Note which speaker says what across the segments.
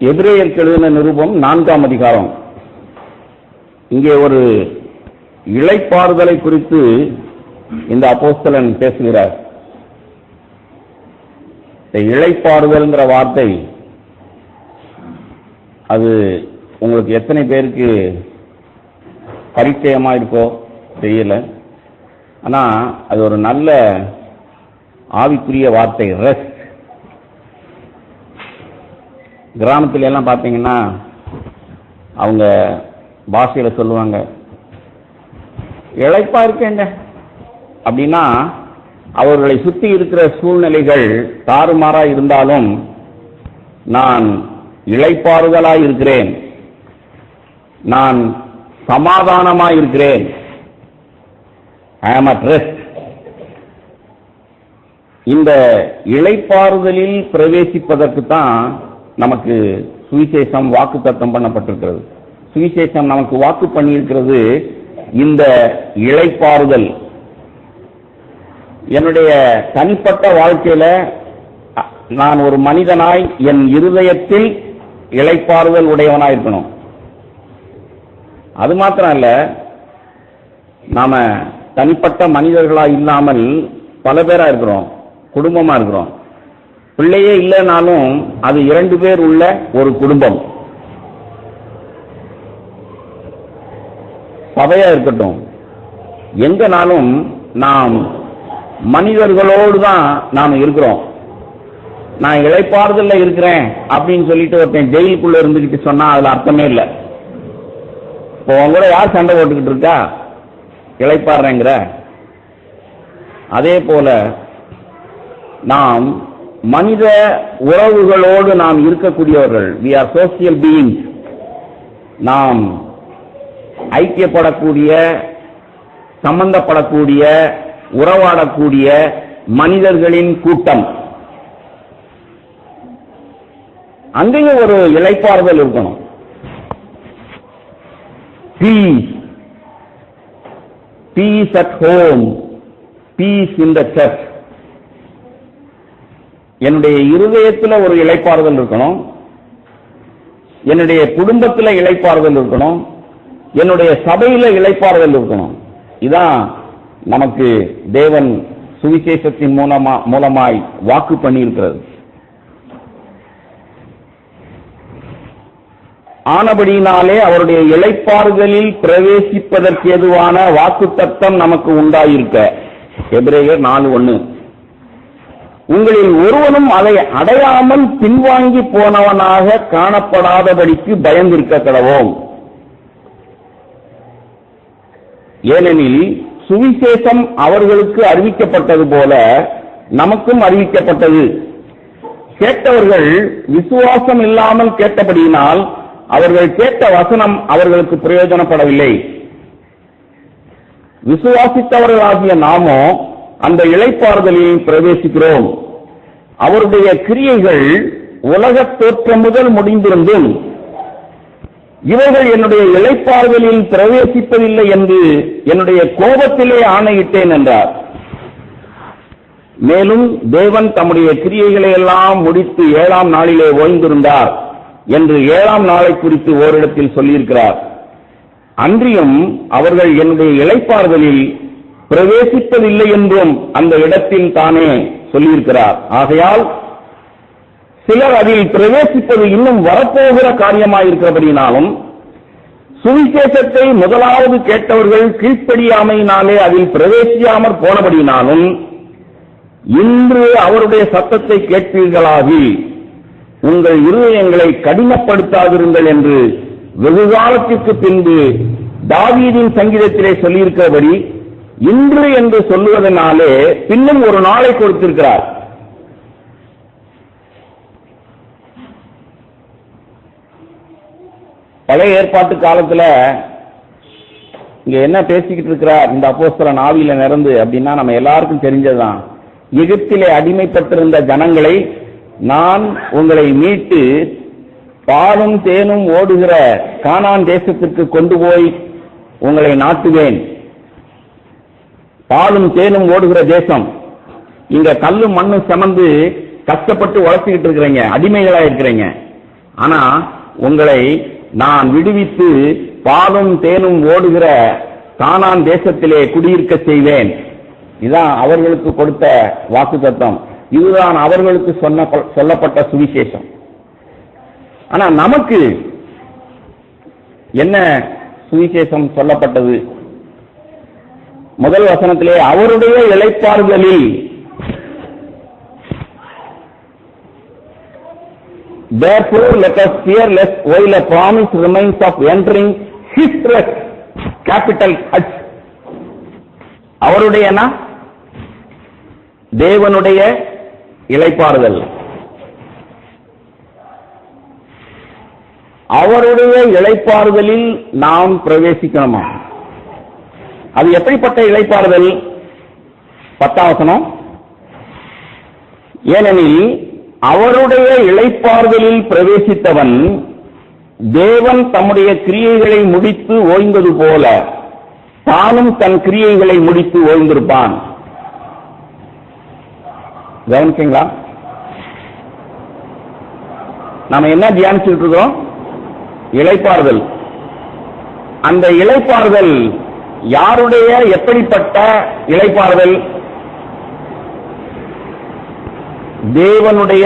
Speaker 1: எபிரேயருக்கு எழுதின நிருபம் 4ஆம் அதிகாரம். இங்கே ஒரு இளைப்பாறுதலை குறித்து இந்த அப்போஸ்தலன் பேசுகிறார். இந்த இளைப்பாறுதல்ங்கிற வார்த்தை அது உங்களுக்கு எத்தனை பேருக்கு பரிச்சயமா இருக்கோ தெரியல. ஆனா அது ஒரு நல்ல ஆவிக்குரிய வார்த்தை. ரெஸ்ட். கிராமத்துல எல்லாம் பார்த்தீங்கன்னா அவங்க பாஷையில சொல்லுவாங்க, இளைப்பா இருக்கேங்க அப்படின்னா அவர்களை சுற்றி இருக்கிற சூழ்நிலைகள் தாறுமாறா இருந்தாலும் நான் இளைப்பாறுதலாய் இருக்கிறேன், நான் சமாதானமாய் இருக்கிறேன், ஐ ஆம் அட் ரெஸ்ட். இந்த இளைப்பாறுதலில் பிரவேசிப்பதற்கு தான் நமக்கு சுவிசேஷம் வாக்குத்தத்தம் பண்ணப்பட்டிருக்கிறது. சுவிசேஷம் நமக்கு வாக்கு பண்ணியிருக்கிறது இந்த இளைப்பாறுதல். என்னுடைய தனிப்பட்ட வாழ்க்கையில நான் ஒரு மனிதனாய் என் இருதயத்தில் இளைப்பாறுதல் உடையவனாய் இருக்கணும். அது மாத்திரம் அல்ல, நாம தனிப்பட்ட மனிதர்களா இல்லாமல் பல பேரா இருக்கிறோம், குடும்பமா இருக்கிறோம். பிள்ளையே இல்லைனாலும் அது 2 பேர் உள்ள ஒரு குடும்பம். சபையா இருக்கட்டும், எங்கனாலும் நாம் மனிதர்களோடு தான் நாம் இருக்கிறோம். நான் இளைப்பாறுதல்ல இருக்கிறேன் அப்படின்னு சொல்லிட்டு ஒருத்தன் ஜெயிலுக்குள்ள இருந்துகிட்டு சொன்னா அதுல அர்த்தமே இல்லை. இப்போ உங்களோட யார் சண்டை போட்டுக்கிட்டு இருக்கா? இளைப்பாடுறேங்கிற. அதே போல நாம் மனித உறவுகளோடு நாம் இருக்கக்கூடியவர்கள். we are social beings. நாம் ஐக்கியப்படக்கூடிய, சம்பந்தப்படக்கூடிய, உறவாடக்கூடிய மனிதர்களின் கூட்டம். அங்கேயும் ஒரு இளைப்பாறுதல் இருக்கணும். peace at home, peace in the church. என்னுடைய இருதயத்தில் ஒரு இளைப்பாறுதல் இருக்கணும், என்னுடைய குடும்பத்தில் இளைப்பாறுதல் இருக்கணும், என்னுடைய சபையில இளைப்பாறுதல் இருக்கணும். இதான் நமக்கு தேவன் சுவிசேஷத்தின் மூலமாய் வாக்கு பண்ணியிருக்கிறது. ஆனபடியினாலே அவருடைய இளைப்பாறுதலில் பிரவேசிப்பதற்கு ஏதுவான வாக்குத்தத்தம் நமக்கு உண்டாயிருக்க. எபிரேயர் 4:1. உங்களில் ஒருவனும் அதை அடையாமல் பின்வாங்கி போனவனாக காணப்படாதபடிக்கு பயந்திருக்க கடவோம். ஏனெனில் சுவிசேஷம் அவர்களுக்கு அறிவிக்கப்பட்டது போல நமக்கும் அறிவிக்கப்பட்டது. கேட்டவர்கள் விசுவாசம் இல்லாமல் கேட்டபடியினால் அவர்கள் கேட்ட வசனம் அவர்களுக்கு பிரயோஜனப்படவில்லை. விசுவாசித்தவர்களாகிய நாமோ அந்த இளைப்பாறுதலில் பிரவேசிக்கிறோம். அவருடைய கிரியைகள் உலகத் தோற்றம் முதல் முடிந்திருந்தும் இவர்கள் என்னுடைய இளைப்பாறுதலில் பிரவேசிப்பதில்லை என்று என்னுடைய கோபத்திலே ஆணையிட்டேன் என்றார். மேலும் தேவன் தம்முடைய கிரியைகளை எல்லாம் முடித்து 7ஆம் நாளிலே ஓய்ந்திருந்தார் என்று 7ஆம் நாளை குறித்து ஓரிடத்தில் சொல்லியிருக்கிறார். அன்றியும் அவர்கள் என்னுடைய இளைப்பாறுதலில் பிரவேசிப்பதில்லை என்றும் அந்த இடத்தில் தானே சொல்லியிருக்கிறார். ஆகையால் சிலர் அதில் பிரவேசிப்பது இன்னும் வரப்போகிற காரியமாயிருக்கிறபடினாலும், சுவிசேஷத்தை முதலாவது கேட்டவர்கள் கீழ்ப்படியாமையினாலே அதில் பிரவேசியாமற் போனபடினாலும், இன்று அவருடைய சத்தத்தை கேட்பீர்களாகி உங்கள் இருதயங்களை கடினப்படுத்தாதிருங்கள் என்று வெகுகாலத்திற்கு பின்பு தாவீதின் சங்கீதத்திலே சொல்லியிருக்கிறபடி இன்று என்று சொல்லுவதனாலே பின்னும் ஒரு நாளை கொடுத்திருக்கிறார். பழைய ஏற்பாட்டு காலத்துல இங்க என்ன பேசிக்கிட்டு இருக்கிறார் இந்த அப்போஸ்தலன் ஆவியில நிறந்து அப்படின்னா நம்ம எல்லாருக்கும் தெரிஞ்சதுதான். எகிப்திலே அடிமைப்பட்டிருந்த ஜனங்களை நான் உங்களை மீட்டு பாலும் தேனும் ஓடுகிற கானான் தேசத்திற்கு கொண்டு போய் உங்களை நாட்டுவேன். பாலும் தேனும் ஓடுகிற தேசம். இங்க கல்லும் மண்ணும் சமந்து கஷ்டப்பட்டு உழைச்சிக்கிட்டு இருக்கிறீங்க, அடிமைகளா இருக்கிறீங்க. ஆனா உங்களை நான் விடுவித்து பாலும் தேனும் ஓடுகிற கானான் தேசத்திலே குடியிருக்க செய்வேன். இதுதான் அவர்களுக்கு கொடுத்த வாக்குத்தத்தம். இதுதான் அவர்களுக்கு சொல்லப்பட்ட சுவிசேஷம். ஆனா நமக்கு என்ன சுவிசேஷம் சொல்லப்பட்டது? முதல் வசனத்திலே அவருடைய இளைப்பாறுதலில், therefore let us fear lest while a promise remains of entering his rest, capital H, அவருடைய தேவனுடைய இளைப்பாறுதல், அவருடைய இளைப்பாறுதலில் நாம் பிரவேசிக்கணுமா? அது எப்படிப்பட்ட இளைப்பாறுதல்? 10ஆம் வசனம், ஏனெனில் அவருடைய இளைப்பாறுதலில் பிரவேசித்தவன் தேவன் தம்முடைய கிரியைகளை முடித்து ஓய்ந்தது போல தானும் தன் கிரியைகளை முடித்து ஓய்ந்திருப்பான். கவனிச்சீங்களா? நாம என்ன தியானிச்சுட்டு இருக்கோம்? இளைப்பாறுதல். அந்த இளைப்பாறுதல் யாருடைய, எப்படிப்பட்ட இளைப்பாறுதல்? தேவனுடைய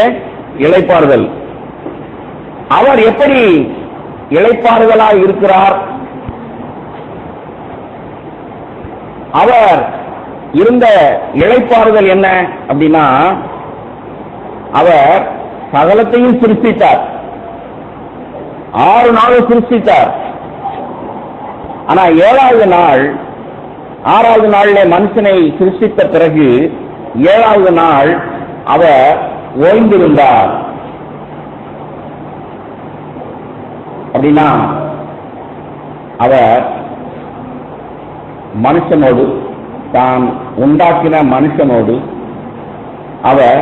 Speaker 1: இளைப்பாறுதல். அவர் எப்படி இளைப்பாறுதலாய் இருக்கிறார்? அவர் இருந்த இளைப்பாறுதல் என்ன அப்படின்னா, அவர் சகலத்தையும் சிருஷ்டித்தார். 6 நாள் சிருஷ்டித்தார். ஆனா 7வது நாள், 6வது நாளிலே மனுஷனை சிருஷ்டித்த பிறகு 7வது நாள் அவர் ஓய்ந்திருந்தார். அப்படின்னா அவர் மனுஷனோடு, தான் உண்டாக்கின மனுஷனோடு அவர்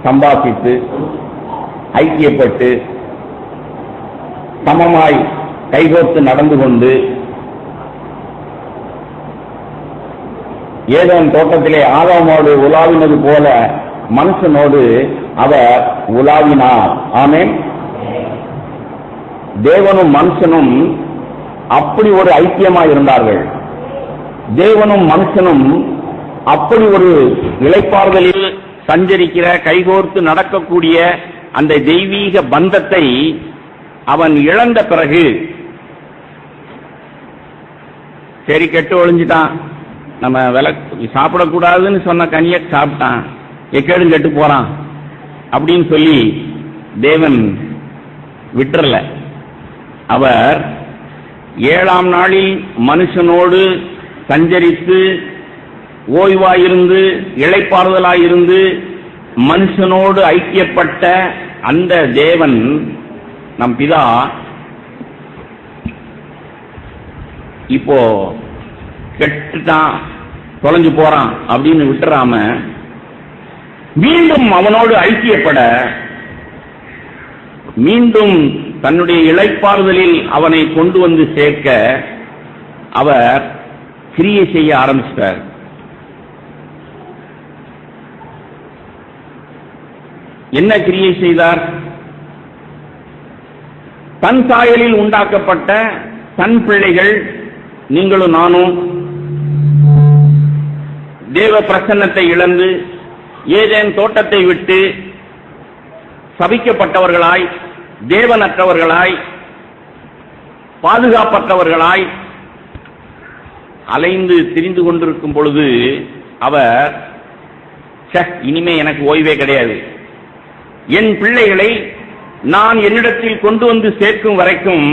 Speaker 1: சம்பாதித்து ஐக்கியப்பட்டு சமமாய் கைகோர்த்து நடந்து கொண்டு ஏதேன் தோட்டத்திலே ஆதாமோடு உலாவினது போல மனுஷனோடு அவர் உலாவினார். ஆமென். தேவனும் மனுஷனும் அப்படி ஒரு ஐக்கியமாய் இருந்தார்கள். தேவனும் மனுஷனும் அப்படி ஒரு இளைப்பாறுதலில் சஞ்சரிக்கிற, கைகோர்த்து நடக்கக்கூடிய அந்த தெய்வீக பந்தத்தை அவன் இழந்த பிறகு, சரி கெட்டு ஒழிஞ்சிட்டான், நம்ம சாப்பிடக்கூடாதுன்னு சொன்ன கனியை சாப்பிட்டான், எக்கேடும் கெட்டு போறான் அப்படின்னு சொல்லி தேவன் விட்டுறல. அவர் 7ஆம் நாளில் மனுஷனோடு சஞ்சரித்து ஓய்வாயிருந்து இளைப்பாறுதலாயிருந்து மனுஷனோடு ஐக்கியப்பட்ட அந்த தேவன், நம் பிதா, இப்போ கெட்டுட்டான், தொலைஞ்சு போறான் அப்படின்னு விட்டுறாம மீண்டும் அவனோடு ஐக்கியப்பட, மீண்டும் தன்னுடைய இளைப்பாறுதலில் அவனை கொண்டு வந்து சேர்க்க அவர் கிரியை செய்ய ஆரம்பிச்சிட்டார். என்ன கிரியை செய்தார்? தன் சாயலில் உண்டாக்கப்பட்ட தன் பிள்ளைகள், நீங்களும் நானும் தேவ பிரசன்னத்தை இழந்து ஏதேன் தோட்டத்தை விட்டு சபிக்கப்பட்டவர்களாய், தேவனற்றவர்களாய், பாதுகாப்பற்றவர்களாய் அலைந்து திரிந்து கொண்டிருக்கும் பொழுது அவர், இனிமே எனக்கு ஓய்வே கிடையாது, என் பிள்ளைகளை நான் என்னிடத்தில் கொண்டு வந்து சேர்க்கும் வரைக்கும்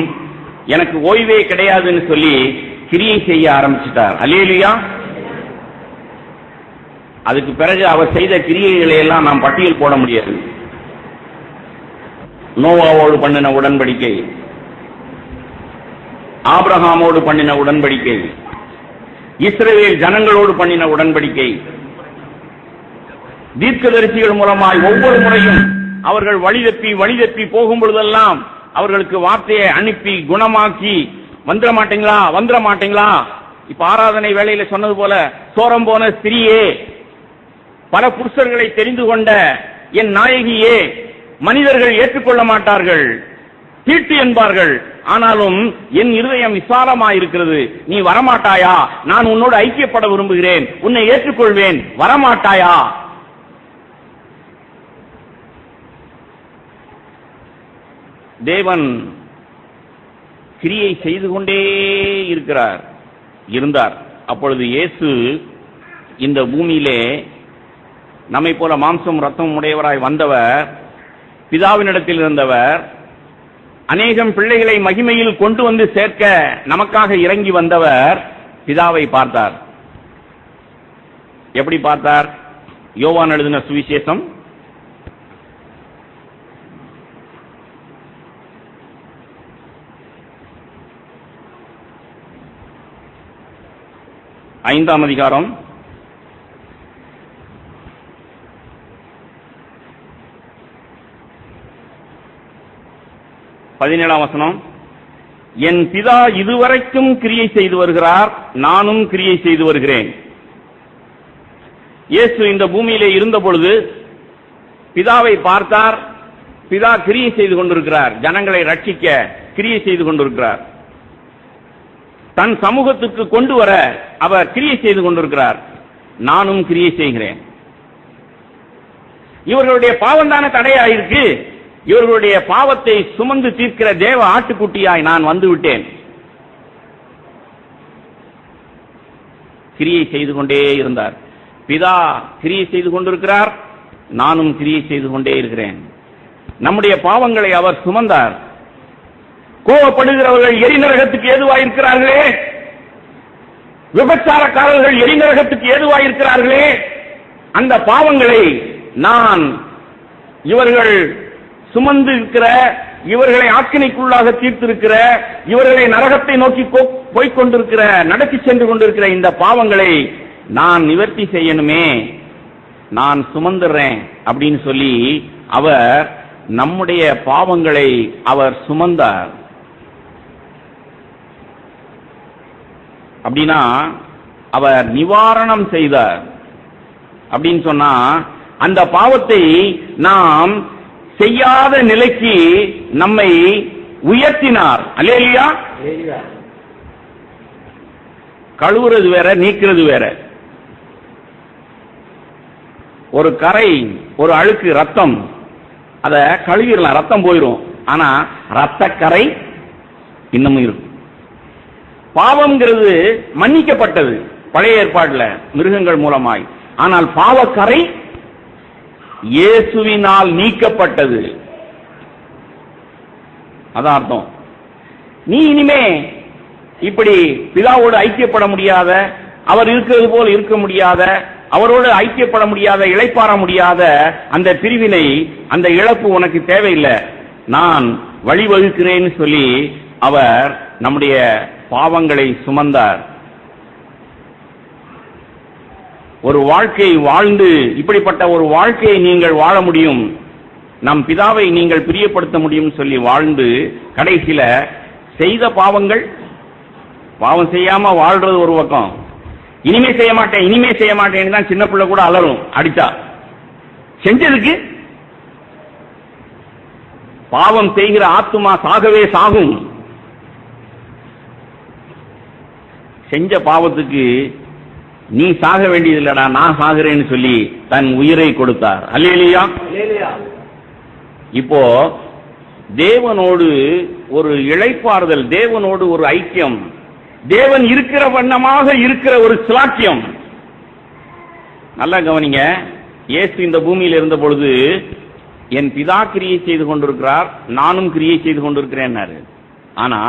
Speaker 1: எனக்கு ஓய்வே கிடையாதுன்னு சொல்லி கிரியை செய்ய ஆரம்பிச்சிட்டார். அல்லேலூயா. அதுக்கு பிறகு அவர் செய்த கிரியைகளை எல்லாம் நாம் பட்டியல் போட முடியாது. நோவாவோடு பண்ணின உடன்படிக்கை, ஆபிரகாமோடு பண்ணின உடன்படிக்கை, இஸ்ரவேல் ஜனங்களோடு பண்ணின உடன்படிக்கை, தீர்க்கதரிசிகள் மூலமாய் ஒவ்வொரு முறையும் அவர்கள் வழிதப்பி போகும் பொழுதெல்லாம் அவர்களுக்கு வார்த்தையை அனுப்பி குணமாக்கி, வந்துட மாட்டீங்களா? இப்ப ஆராதனை வேளையில சொன்னது போல, சோரம் போன ஸ்திரியே, பல புருஷர்களை தெரிந்து கொண்ட என் நாயகியே, மனிதர்கள் ஏற்றுக்கொள்ள மாட்டார்கள், தீட்டு என்பார்கள். ஆனாலும் என் இருதயம் விசாலமாயிருக்கிறது. நீ வரமாட்டாயா? நான் உன்னோடு ஐக்கியப்பட விரும்புகிறேன், உன்னை ஏற்றுக்கொள்வேன், வரமாட்டாயா? தேவன் கிரியை செய்து கொண்டே இருந்தார். அப்பொழுது இயேசு இந்த பூமியிலே நம்மை போல மாம்சம் ரத்தம் உடையவராய் வந்தவர், பிதாவினிடத்தில் இருந்தவர், அநேகம் பிள்ளைகளை மகிமையில் கொண்டு வந்து சேர்க்க நமக்காக இறங்கி வந்தவர். பிதாவை பார்த்தார். எப்படி பார்த்தார்? யோவான் எழுதின சுவிசேஷம் 5ஆம் அதிகாரம் 17ஆம் வசனம். என் பிதா இதுவரைக்கும் கிரியை செய்து வருகிறார், நானும் கிரியை செய்து வருகிறேன். இயேசு இந்த பூமியிலே இருந்த பொழுது பிதாவை பார்த்தார். பிதா கிரியை செய்து கொண்டிருக்கிறார், ஜனங்களை ரட்சிக்க கிரியை செய்து கொண்டிருக்கிறார். தன் சமூகத்துக்கு கொண்டு வர அவர் கிரியை செய்து கொண்டிருக்கிறார். நானும் கிரியை செய்கிறேன். இவர்களுடைய பாவம் தானே தடையாயிருக்கு. இவர்களுடைய பாவத்தை சுமந்து தீர்க்கிற தேவ ஆட்டுக்குட்டியாய் நான் வந்து விட்டேன். கிரியை செய்து கொண்டே இருந்தார். பிதா கிரியை செய்து கொண்டிருக்கிறார், நானும் கிரியை செய்து கொண்டே இருக்கிறேன். நம்முடைய பாவங்களை அவர் சுமந்தார். கோபப்படுகிறவர்கள் எரிநரகத்துக்கு ஏதுவாயிருக்கிறார்களே, விபச்சாரக்காரர்கள் எரிநரகத்துக்கு ஏதுவாயிருக்கிறார்களே, அந்த பாவங்களை நான் இவர்கள் சுமந்து இருக்கிற, இவர்களை ஆக்கினைக்குள்ளாக தீர்த்திருக்கிற, இவர்களை நரகத்தை நோக்கி போய்கொண்டிருக்கிற, நடத்தி சென்று கொண்டிருக்கிற இந்த பாவங்களை நான் நிவர்த்தி செய்யணுமே, நான் சுமந்துறேன் அப்படின்னு சொல்லி அவர் நம்முடைய பாவங்களை அவர் சுமந்தார். அப்படின்னா அவர் நிவாரணம் செய்தார். அப்படின்னு சொன்னா அந்த பாவத்தை நாம் செய்யாத நிலைக்கு நம்மை உயர்த்தினார். அல்லேலூயா. கழுவுறது வேற, நீக்கிறது வேற. ஒரு கரை, ஒரு அழுக்கு, ரத்தம், அத கழுவிடலாம், ரத்தம் போயிடும். ஆனா ரத்த கரை இன்னமும் இருக்கும். பாவம்ங்கிறது மன்னிக்கப்பட்டது பழைய ஏற்பாடுல மிருகங்கள் மூலமாய். ஆனால் பாவக்கரை இயேசுவினால் நீக்கப்பட்டது. அதான் அர்த்தம். நீ இனிமே இப்படி பிதாவோடு ஐக்கியப்பட முடியாத, அவர் இருக்கிறது போல் இருக்க முடியாத, அவரோடு ஐக்கியப்பட முடியாத, இளைப்பாற முடியாத அந்த பிரிவினை, அந்த இழப்பு உனக்கு தேவையில்லை, நான் வழிவகுக்கிறேன்னு சொல்லி அவர் நம்முடைய பாவங்களை சுமந்தார். ஒரு வாழ்க்கை வாழ்ந்து இப்படிப்பட்ட ஒரு வாழ்க்கையை நீங்கள் வாழ முடியும், நம் பிதாவை நீங்கள் பிரியப்படுத்த முடியும் சொல்லி வாழ்ந்து கடைசியில செய்த பாவங்கள், பாவம் செய்யாம வாழ்றது ஒரு பக்கம், இனிமே செய்ய மாட்டேன் இனிமே செய்ய மாட்டேன்னு தான் சின்ன பிள்ளை கூட அலரும் அடிச்சா. செஞ்சதுக்கு பாவம் செய்கிற ஆத்துமா சாகவே சாகும். செஞ்ச பாவத்துக்கு நீ சாக வேண்டியது இல்லடா, நான் சாகிறேன்னு சொல்லி தன் உயிரை கொடுத்தார். அல்லேலூயா. இப்போ தேவனோடு ஒரு இளைப்பாறுதல், தேவனோடு ஒரு ஐக்கியம், தேவன் இருக்கிற வண்ணமாக இருக்கிற ஒரு சிலாக்கியம். நல்லா கவனிங்க. இயேசு இந்த பூமியில் இருந்த பொழுது என் பிதா கிரியை செய்து கொண்டிருக்கிறார், நானும் கிரியை செய்து கொண்டிருக்கிறேன். ஆனா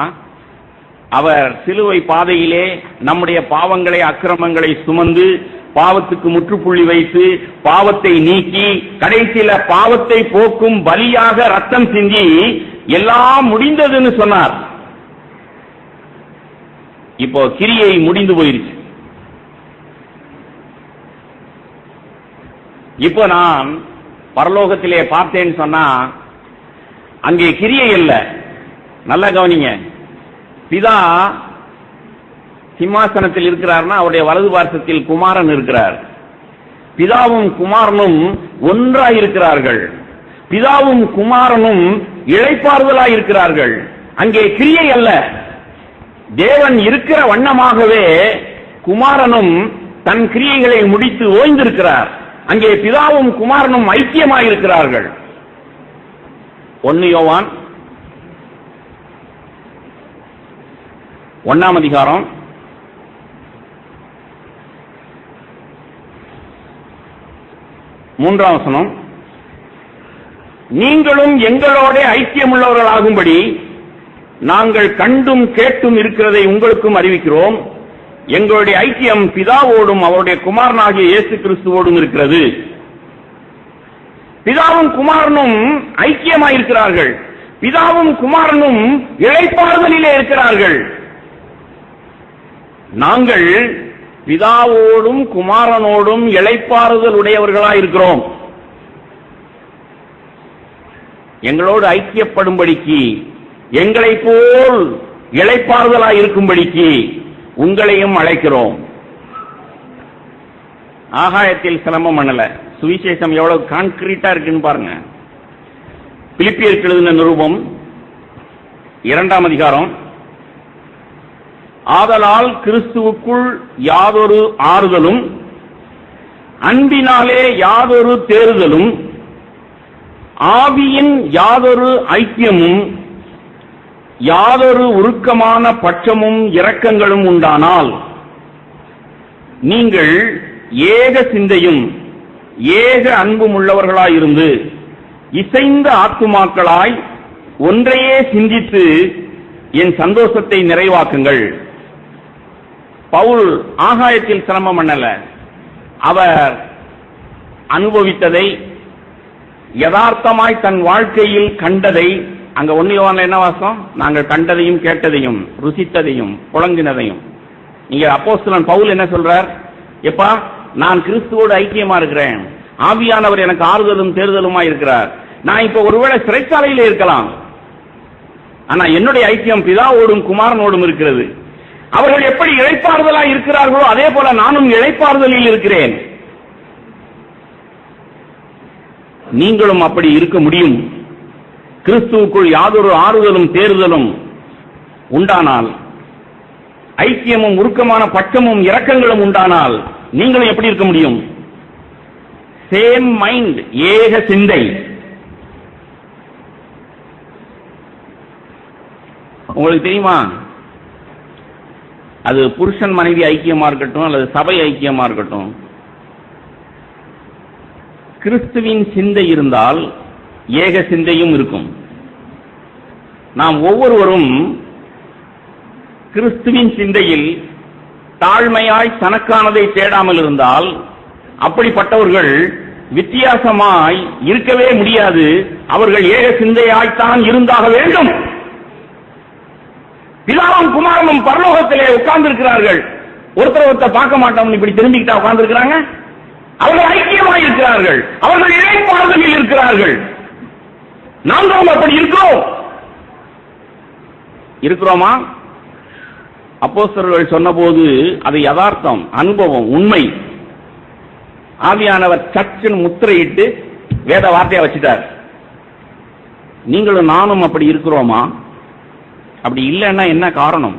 Speaker 1: அவர் சிலுவை பாதையிலே நம்முடைய பாவங்களை, அக்கிரமங்களை சுமந்து பாவத்துக்கு முற்றுப்புள்ளி வைத்து பாவத்தை நீக்கி கடைசியில பாவத்தை போக்கும் பலியாக ரத்தம் சிந்தி எல்லாம் முடிந்ததுன்னு சொன்னார். இப்போ கிரியை முடிந்து போயிருச்சு. இப்போ நான் பரலோகத்திலே பார்த்தேன்னு சொன்னா அங்கே கிரியை இல்ல. நல்லா கவனிங்க. பிதா சிம்மாசனத்தில் இருக்கிறார்னா அவருடைய வலது பார்சத்தில் குமாரன் இருக்கிறார். பிதாவும் குமாரனும் ஒன்றாயிருக்கிறார்கள். பிதாவும் குமாரனும் இளைப்பாறுதலாய் இருக்கிறார்கள். அங்கே கிரியை அல்ல, தேவன் இருக்கிற வண்ணமாகவே குமாரனும் தன் கிரியைகளை முடித்து ஓய்ந்திருக்கிறார். அங்கே பிதாவும் குமாரனும் ஐக்கியமாயிருக்கிறார்கள். 1 யோவான் 1ஆம் அதிகாரம் 3ஆம் வசனம், நீங்களும் எங்களோட ஐக்கியமுள்ளவர்களாகும்படி நாங்கள் கண்டும் கேட்டும் இருக்கிறதை உங்களுக்கும் அறிவிக்கிறோம். எங்களுடைய ஐக்கியம் பிதாவோடும் அவருடைய குமாரனாகிய இயேசு கிறிஸ்துவோடும் இருக்கிறது. பிதாவும் குமாரனும் ஐக்கியமாயிருக்கிறார்கள். பிதாவும் குமாரனும் இளைப்பாறுதலிலே இருக்கிறார்கள். நாங்கள் பிதாவோடும் குமாரனோடும் இளைப்பாறுதல் உடையவர்களாயிருக்கிறோம். எங்களோடு ஐக்கியப்படும்படிக்கு, எங்களை போல் இளைப்பாறுதலாய் இருக்கும்படிக்கு உங்களையும் அழைக்கிறோம். ஆகாயத்தில் சிலம்பம் பண்ணல, சுவிசேஷம் எவ்வளவு கான்கிரீட்டா இருக்குன்னு பாருங்க. பிலிப்பியருக்கு எழுதின நிருபம் 2ஆம் அதிகாரம், ஆதலால் கிறிஸ்துவுக்குள் யாதொரு ஆறுதலும் அன்பினாலே யாதொரு தேறுதலும் ஆவியின் யாதொரு ஐக்கியமும் யாதொரு உருக்கமான பட்சமும் இரக்கங்களும் உண்டானால் நீங்கள் ஏக சிந்தையும் ஏக அன்பும் உள்ளவர்களாயிருந்து இசைந்த ஆத்துமாக்களாய் ஒன்றையே சிந்தித்து என் சந்தோஷத்தை நிறைவாக்குங்கள். பவுல் ஆகாயத்தில் சிரமம் பண்ணல, அவர் அனுபவித்ததை, யதார்த்தமாய் தன் வாழ்க்கையில் கண்டதை, அங்க 1 யோவான்ல என்ன வாசம், நாங்கள் கண்டதையும் கேட்டதையும் ருசித்ததையும் புழங்கினதையும். இங்க அப்போஸ்தலன் பவுல் என்ன சொல்றார், எப்பா நான் கிறிஸ்துவோடு ஐக்கியமா இருக்கிறேன், ஆவியானவர் எனக்கு ஆறுதலும் தேறுதலுமா இருக்கிறார். நான் இப்ப ஒருவேளை சிறைச்சாலையில இருக்கலாம், ஆனா என்னுடைய ஐக்கியம் பிதாவோடும் குமாரனோடும் இருக்கிறது. அவர்கள் எப்படி இளைப்பாறுதலாய் இருக்கிறார்களோ அதே போல நானும் இளைப்பாறுதலில் இருக்கிறேன். நீங்களும் அப்படி இருக்க முடியும். கிறிஸ்துவுக்குள் யாதொரு ஆறுதலும் தேறுதலும் உண்டானால், ஐக்கியமும் உருக்கமான பட்சமும் இரக்கங்களும் உண்டானால் நீங்களும் எப்படி இருக்க முடியும்? சேம் மைண்ட், ஏக சிந்தை. உங்களுக்கு தெரியுமா, அது புருஷன் மனைவி ஐக்கியமா இருக்கட்டும் அல்லது சபை ஐக்கியமா இருக்கட்டும், கிறிஸ்துவின் சிந்தை இருந்தால் ஏக சிந்தையும் இருக்கும். நாம் ஒவ்வொருவரும் கிறிஸ்துவின் சிந்தையில் தாழ்மையாய் தனக்கானதை தேடாமல் இருந்தால் அப்படிப்பட்டவர்கள் வித்தியாசமாய் இருக்கவே முடியாது. அவர்கள் ஏக சிந்தையாய்த்தான் இருந்தாக வேண்டும். பிதாவும் குமாரனும் பரலோகத்திலே உட்கார்ந்து இருக்கிறார்கள். ஒருத்தர் பார்க்க மாட்டோம், இப்படி திரும்பிக்கிட்டா உட்கார்ந்து இருக்கிறாங்க. அவர்கள் ஐக்கியமாய் இருக்கிறார்கள், அவர்கள் இளைப்பாறுதலில் இருக்கிறார்கள். நாங்களும் அப்படி இருக்கிறோமா? அப்போஸ்தலர்கள் சொன்னபோது அது யதார்த்தம், அனுபவம், உண்மை. ஆவியானவர் சர்ச்சின் முத்திரையிட்டு வேத வார்த்தையா வச்சுட்டார். நீங்களும் நானும் அப்படி இருக்கிறோமா? அப்படி இல்லைன்னா என்ன காரணம்?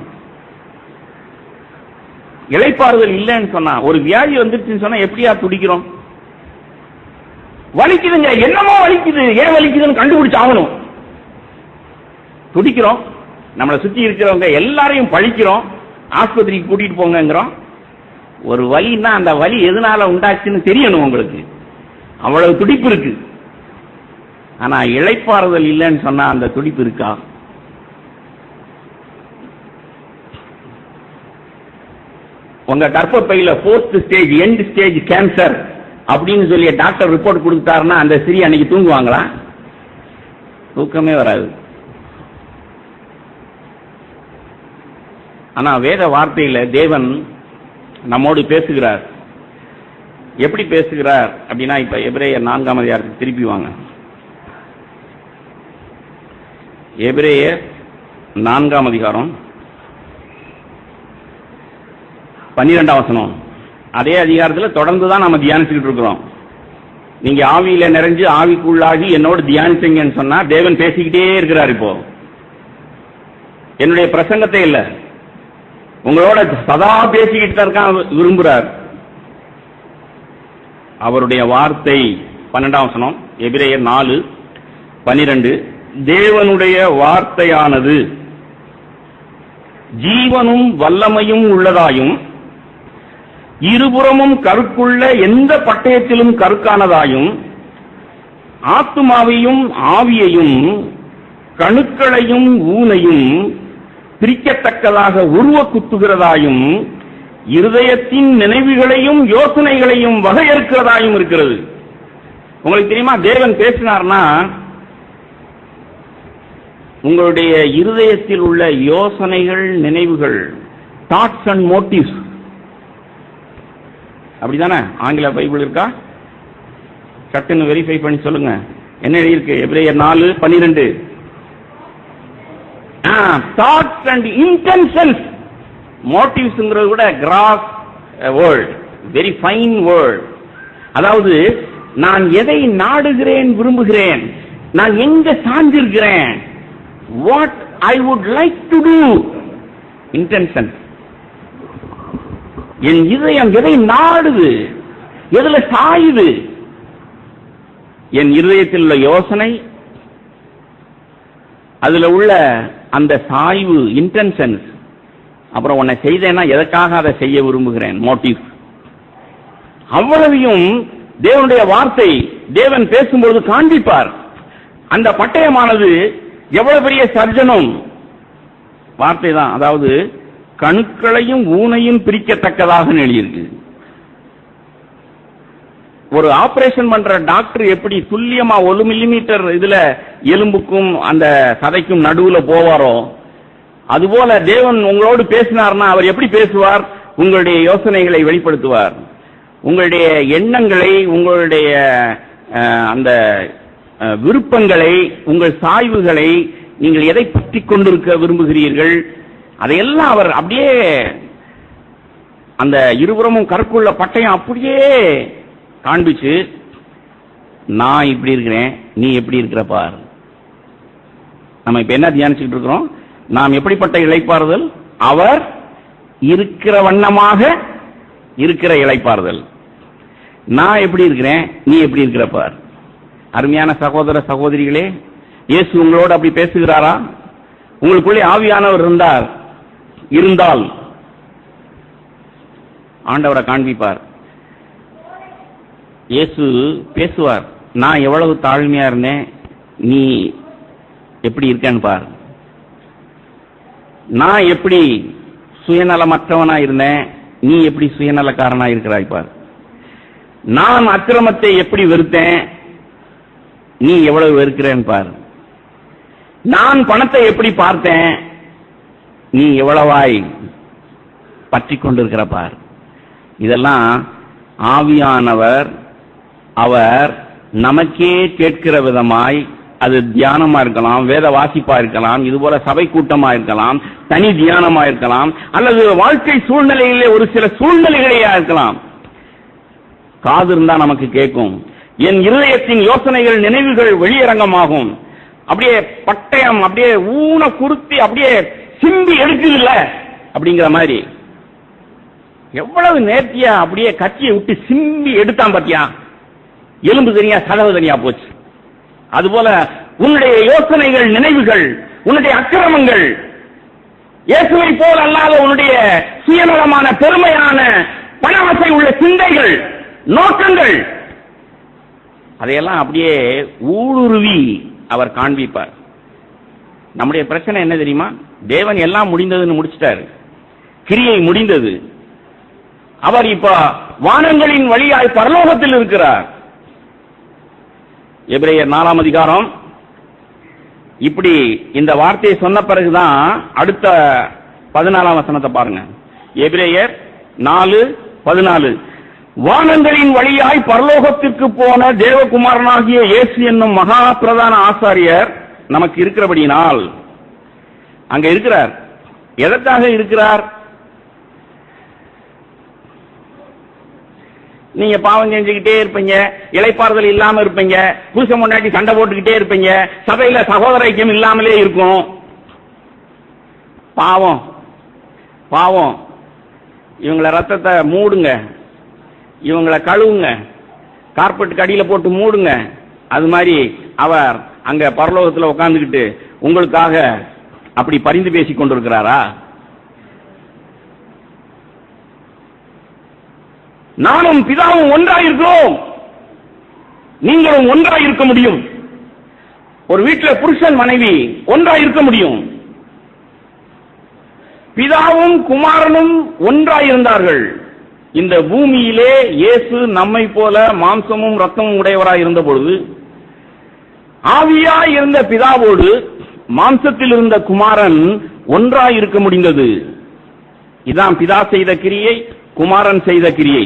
Speaker 1: இளைப்பாறுதல் இல்லைன்னு சொன்னா, ஒரு வியாதி வந்துருச்சுன்னு சொன்னா எப்படியா துடிக்கிறோம்? வலிக்குதுங்க, என்னமோ வலிக்குது, ஏன் வலிக்குதுன்னு கண்டுபிடிச்சு ஆகணும். துடிக்கிறோம், நம்மளை சுத்தி இருக்கிறவங்க எல்லாரையும் பழிக்கிறோம், ஆஸ்பத்திரிக்கு கூட்டிட்டு போங்கிறோம். ஒரு வலின்னா அந்த வலி எதனால உண்டாச்சுன்னு தெரியணும் உங்களுக்கு. அவ்வளவு துடிப்பு இருக்கு. ஆனா இளைப்பாறுதல் இல்லைன்னு சொன்னா அந்த துடிப்பு இருக்கா? உங்க கர்ப்பப்பையில 4th stage, end stage cancer அப்படின்னு சொல்லி டாக்டர் ரிப்போர்ட் கொடுத்தாருன்னா அந்த ஸ்திரீ அன்னைக்கு தூங்குவாங்களா? தூக்கமே வராது. ஆனா வேத வார்த்தையில தேவன் நம்மோடு பேசுகிறார். எப்படி பேசுகிறார் அப்படின்னா, இப்ப எபிரேயர் 4ஆம் அதிகாரத்துக்கு திருப்பி வாங்க. எபிரேயர் 4ஆம் அதிகாரம் 12ஆம் வசனம். அதே அதிகாரத்தில் தொடர்ந்து தான் நம்ம தியானிச்சுக்கிட்டு இருக்கிறோம். நீங்க ஆவியில நிறைஞ்சு ஆவிக்குள்ளாகி என்னோடு தியானிச்சீங்கன்னு சொன்னா தேவன் பேசிக்கிட்டே இருக்கிறார். இப்போ என்னுடைய பிரசங்கத்தை இல்ல, உங்களோட சதா பேசிக்கிட்டு இருக்கான் விரும்புறார். அவருடைய வார்த்தை 12ஆம் வசனம் எபிரேயர் 4:12 தேவனுடைய வார்த்தையானது ஜீவனும் வல்லமையும் உள்ளதாயும் இருபுறமும் கருக்குள்ள எந்த பட்டயத்திலும் கருக்கானதாயும் ஆத்துமாவையும் ஆவியையும் கணுக்களையும் ஊனையும் பிரிக்கத்தக்கதாக உருவ குத்துகிறதாயும் இருதயத்தின் நினைவுகளையும் யோசனைகளையும் வகையறுக்கிறதாயும் இருக்கிறது. உங்களுக்கு தெரியுமா, தேவன் பேசினார்னா உங்களுடைய இருதயத்தில் உள்ள யோசனைகள், நினைவுகள், தாட்ஸ் அண்ட் மோட்டிவ்ஸ், அப்படிதானே? ஆங்கில பைபிள் இருக்கா? சட்டுன்னு வெரிஃபை பண்ணி சொல்லுங்க. என்ன எழுதியிருக்கு? எபிரேயர் 4:12 தாட்ஸ் அண்ட் இன்டென்ஷன்ஸ். மோட்டிவ்ஸ்ங்கிறது கூட cross word, very fine word. அதாவது நான் எதை நாடுகிறேன், விரும்புகிறேன், நான் எங்க சார்ந்திருக்கிறேன், what I would like to do, intention. என் இதயம் எதை நாடுது, எதுல சாயுது, என் இருதயத்தில் உள்ள யோசனை, அதுல உள்ள அந்த சாய்வு, இன்டென்ஷன்ஸ். அப்புறம் உன்னை செய்தேன்னா எதற்காக அதை செய்ய விரும்புகிறேன், மோட்டிவ். அவ்வளவையும் தேவனுடைய வார்த்தை, தேவன் பேசும்பொழுது காண்பிப்பார். அந்த பட்டயமானது எவ்வளவு பெரிய சர்ஜனும் வார்த்தை தான். அதாவது கணுக்களையும் ஊனையும் பிரிக்கத்தக்கதாக எழுதியிருக்கு. ஒரு ஆபரேஷன் பண்ற டாக்டர் எப்படி துல்லியமா 1 மில்லிமீட்டர் இதுல எலும்புக்கும் அந்த சதைக்கும் நடுவுல போவாரோ, அதுபோல தேவன் உங்களோடு பேசினார்னா அவர் எப்படி பேசுவார்? உங்களுடைய யோசனைகளை வெளிப்படுத்துவார், உங்களுடைய எண்ணங்களை, உங்களுடைய அந்த விருப்பங்களை, உங்கள் சாய்வுகளை, நீங்கள் எதை பற்றி கொண்டிருக்க விரும்புகிறீர்கள், அதையெல்லாம் அவர் அப்படியே அந்த இருபுறமும் கற்குள்ள பட்டயம் அப்படியே காண்பிச்சு, நான் இப்படி இருக்கிறேன், நீ எப்படி இருக்கிற பார். நம்ம இப்ப என்ன தியானிச்சுட்டு இருக்கிறோம்? நாம் எப்படிப்பட்ட இளைப்பாறுதல்? அவர் இருக்கிற வண்ணமாக இருக்கிற இளைப்பாறுதல். நான் எப்படி இருக்கிறேன், நீ எப்படி இருக்கிற பார். அருமையான சகோதர சகோதரிகளே, இயேசு உங்களோடு அப்படி பேசுகிறாரா? உங்களுக்குள்ளே ஆவியானவர் இருந்தால் ஆண்டவரை காண்பிப்பார். இயேசு பேசுவார், நான் எவ்வளவு தாழ்மையா இருந்தேன், நீ எப்படி இருக்கேன்னு பார். நான் எப்படி சுயநலமற்றவனா இருந்தேன், நீ எப்படி சுயநலக்காரனா இருக்கிறாய் பார். நான் அக்கிரமத்தை எப்படி வெறுத்தேன், நீ எவ்வளவு வெறுக்கிறேன்னு பார். நான் பணத்தை எப்படி பார்த்தேன், நீ எவ்வளவாய் பற்றி கொண்டிருக்கிற பார். இதெல்லாம் ஆவியானவர் அவர் நமக்கே கேட்கிற விதமாய், அது தியானமா இருக்கலாம், வேத வாசிப்பா இருக்கலாம், இதுபோல சபை கூட்டமா இருக்கலாம், தனி தியானமா இருக்கலாம், அல்லது வாழ்க்கை சூழ்நிலையிலே ஒரு சில சூழ்நிலைகளையா இருக்கலாம். காது இருந்தா நமக்கு கேட்கும். என் இருதயத்தின் யோசனைகள், நினைவுகள் வெளியரங்கமாகும். அப்படியே பட்டயம் அப்படியே ஊன குருத்தி அப்படியே சிம்பி எடுக்குது இல்ல அப்படிங்கிற மாதிரி. எவ்வளவு நேர்த்தியா அப்படியே கத்தியை விட்டு சிம்பி எடுத்தான் பாத்தியா, எலும்பு தனியா கதவு தனியா போச்சு. அதுபோல உன்னுடைய யோசனைகள், நினைவுகள், உன்னுடைய அக்கிரமங்கள், இயேசுவை போல் அல்லாத உன்னுடைய சுயநலமான பெருமையான பணவசை உள்ள சிந்தைகள், நோக்கங்கள், அதையெல்லாம் அப்படியே ஊடுருவி அவர் காண்பிப்பார். நம்முடைய பிரச்சனை என்ன தெரியுமா? தேவன் எல்லாம் முடிந்ததுன்னு முடிச்சிட்டாரு, கிரியை முடிந்தது. அவர் இப்ப வானங்களின் வழியாய் பரலோகத்தில் இருக்கிறார். எபிரேயர் 4ஆம் அதிகாரம் இப்படி இந்த வார்த்தையை சொன்ன பிறகுதான் அடுத்த 14ஆம் வசனத்தை பாருங்க. எபிரேயர் 4:14 வானங்களின் வழியாய் பரலோகத்திற்கு போன தேவகுமாரனாகிய இயேசு என்னும் மகா பிரதான ஆசாரியர் நமக்கு இருக்கிறபடியினால் அங்க இருக்கிறார். எதற்காக இருக்கிறார்? நீங்க பாவம் செஞ்சுக்கிட்டே இருப்பீங்க, இளைப்பாறுதல் இல்லாம இருப்பீங்க, புருஷன் முன்னாடி சண்டை போட்டுக்கிட்டே இருப்பீங்க, சபையில சகோதர ஐக்கியம் இல்லாமலே இருக்கும். பாவம் பாவம். இவங்கள ரத்தத்தை மூடுங்க, இவங்கள கழுவுங்க, கார்பெட் கடியில போட்டு மூடுங்க. அது மாதிரி அவர் அங்க பரலோகத்தில் உட்கார்ந்துகிட்டு உங்களுக்காக அப்படி பரிந்து பேசிக் கொண்டிருக்கிறாரா? நானும் பிதாவும் ஒன்றாயிருக்கிறோம், நீங்களும் ஒன்றாயிருக்க முடியும். ஒரு வீட்டில் புருஷன் மனைவி ஒன்றாயிருக்க முடியும். பிதாவும் குமாரனும் ஒன்றாயிருந்தார்கள். இந்த பூமியிலே இயேசு நம்மை போல மாம்சமும் ரத்தமும் உடையவராய் இருந்த பொழுது ஆவியாய் இருந்த பிதாவோடு மாம்சத்தில் இருந்த குமாரன் ஒன்றாய் இருக்க முடிந்தது. இதான் பிதா செய்த கிரியை, குமாரன் செய்த கிரியை.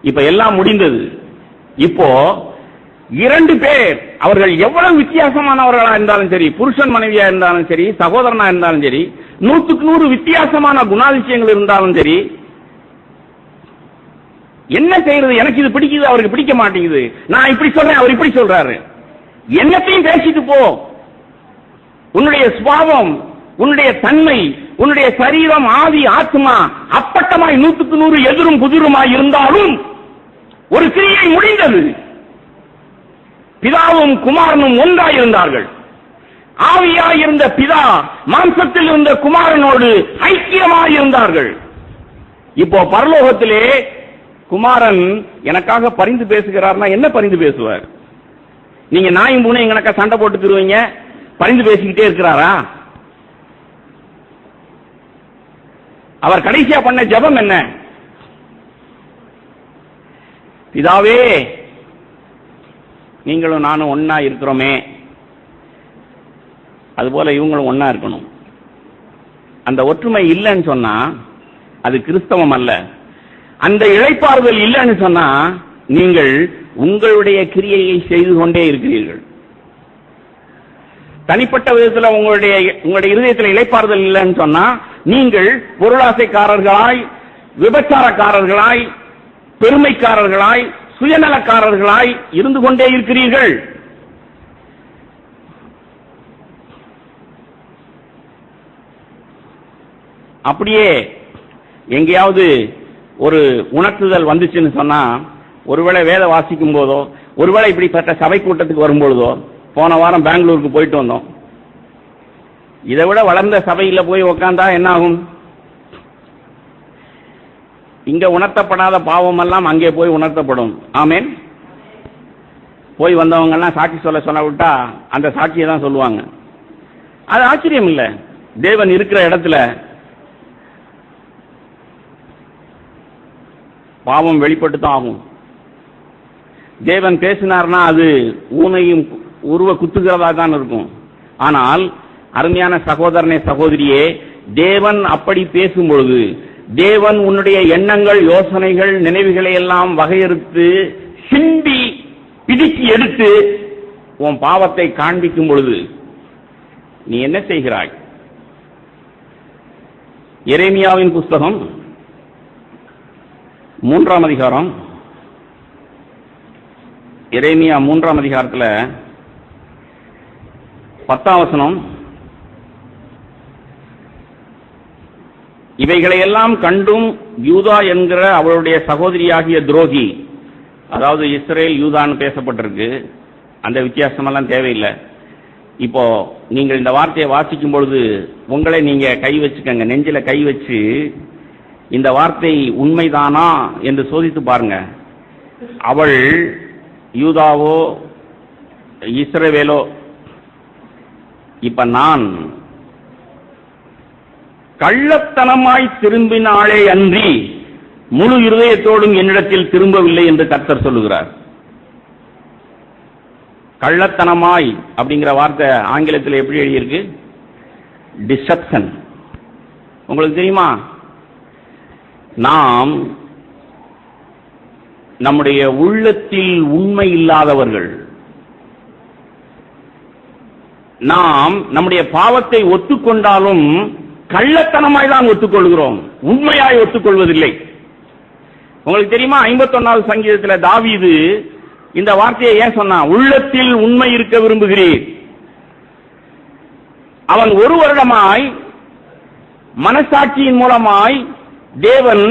Speaker 1: இப்ப எல்லாம் முடிந்தது. இப்போ இரண்டு பேர், அவர்கள் எவ்வளவு வித்தியாசமானவர்களா இருந்தாலும் சரி, புருஷன் மனைவியா இருந்தாலும் சரி, சகோதரனா இருந்தாலும் சரி, 100க்கு 100 வித்தியாசமான குணாதிசயங்கள் இருந்தாலும் சரி, என்ன செய்யறது? எனக்கு இது பிடிக்குது, அவருக்கு பிடிக்க மாட்டேங்குது. நான் இப்படி சொல்றேன், அவர் இப்படி சொல்றாரு. என்னத்தையும் பேசிட்டு போ. உன்னுடைய சுபாவம், உன்னுடைய தன்மை, உன்னுடைய சரீரம், ஆவி, ஆத்மா அப்பட்டமாய் 100க்கு 100 எதிரும் புதிருமாய் இருந்தாலும் ஒரு கிரியை முடிந்தது. பிதாவும் குமாரனும் ஒன்றாயிருந்தார்கள். ஆவியாயிருந்த பிதா மாம்சத்தில் இருந்த குமாரனோடு ஐக்கியமாயிருந்தார்கள். இப்போ பரலோகத்திலே குமாரன் எனக்காக பரிந்து பேசுகிறார்னா என்ன பரிந்து பேசுவார்? நீங்க நாயும் பூனையும் எனக்கா சண்டை போட்டு திருவீங்க, பரிந்து பேசிக்கிட்டே இருக்கிறாரா? அவர் கடைசியா பண்ண ஜெபம் என்ன? பிதாவே, நீங்களும் நானும் ஒன்னா இருக்கிறோமே, அதுபோல இவங்களும் ஒன்னா இருக்கணும். அந்த ஒற்றுமை இல்லைன்னு சொன்னா அது கிறிஸ்தவம் அல்ல. அந்த இளைப்பாறுதல் இல்லைன்னு சொன்னா நீங்கள் உங்களுடைய கிரியையை செய்து கொண்டே இருக்கிறீர்கள். தனிப்பட்ட விதத்தில் உங்களுடைய இருதயத்தில் இளைப்பாறுதல் இல்லைன்னு சொன்னா நீங்கள் பொருளாசைக்காரர்களாய், விபச்சாரக்காரர்களாய், பெருமைக்காரர்களாய், சுயநலக்காரர்களாய் இருந்து கொண்டே இருக்கிறீர்கள். அப்படியே எங்கேயாவது ஒரு உணர்த்துதல் வந்துச்சுன்னு சொன்னா, ஒருவேளை வேத வாசிக்கும் போதோ, ஒருவேளை இப்படிப்பட்ட சபை கூட்டத்துக்கு வரும்பொழுதோ, போன வாரம் பெங்களூருக்கு போயிட்டு வந்தோம். இதை விட வளர்ந்த சபையில போய் உக்காந்தா என்ன ஆகும்? இங்க உணர்த்தப்படாத பாவம் எல்லாம் அங்கே போய் உணர்த்தப்படும். ஆமேன். போய் வந்தவங்க எல்லாம் சாட்சி சொல்ல விட்டா அந்த சாட்சியை தான் சொல்லுவாங்க. அது ஆச்சரியம் இல்லை. தேவன் இருக்கிற இடத்துல பாவம் வெளிப்பட்டு தான் ஆகும். தேவன் பேசினார்னா அது ஊனையும் உருவ குத்துகிறதா தான் இருக்கும். ஆனால் அருமையான சகோதரனே, சகோதரியே, தேவன் அப்படி பேசும் பொழுது, தேவன் உன்னுடைய எண்ணங்கள், யோசனைகள், நினைவுகளை எல்லாம் வகையறுத்து சிந்தி பிடிக்கி எடுத்து உன் பாவத்தை காண்பிக்கும் பொழுது நீ என்ன செய்கிறாய்? எரேமியாவின் புஸ்தகம் 3ஆம் அதிகாரம், எரேமியா 3ஆம் அதிகாரத்தில் 10ஆம் வசனம், இவைகளையெல்லாம் கண்டும் யூதா என்கிற அவளுடைய சகோதரியாகிய துரோகி, அதாவது இஸ்ரேல் யூதான்னு பேசப்பட்டிருக்கு, அந்த வித்தியாசமெல்லாம் தேவையில்லை. இப்போ நீங்கள் இந்த வார்த்தையை வாசிக்கும் பொழுது உங்களை நீங்க கை வச்சுக்கங்க, நெஞ்சில கை வச்சு இந்த வார்த்தை உண்மைதானா என்று சோதித்து பாருங்க. அவள் யூதாவோ இஸ்ரவேலோ, இப்ப நான் கள்ளத்தனமாய் திரும்பினாலே அன்றி முழு இருதயத்தோடும் என்னிடத்தில் திரும்பவில்லை என்று கர்த்தர் சொல்லுகிறார். கள்ளத்தனமாய் அப்படிங்கிற வார்த்தை ஆங்கிலத்தில் எப்படி எழுதியிருக்கு? டிசெப்ஷன். உங்களுக்கு தெரியுமா, நாம் நம்முடைய உள்ளத்தில் உண்மை இல்லாதவர்கள். நாம் நம்முடைய பாவத்தை ஒத்துக்கொண்டாலும் கள்ளத்தனமாய் தான் ஒத்துக்கொள்கிறோம், உண்மையாய் ஒத்துக்கொள்வதில்லை. உங்களுக்கு தெரியுமா 51வது சங்கீதத்தில் தாவீது இந்த வார்த்தையை ஏன் சொன்னான்? உள்ளத்தில் உண்மை இருக்க விரும்புகிறீர். அவன் ஒரு வருடமாய் மனசாட்சியின் மூலமாய் தேவன்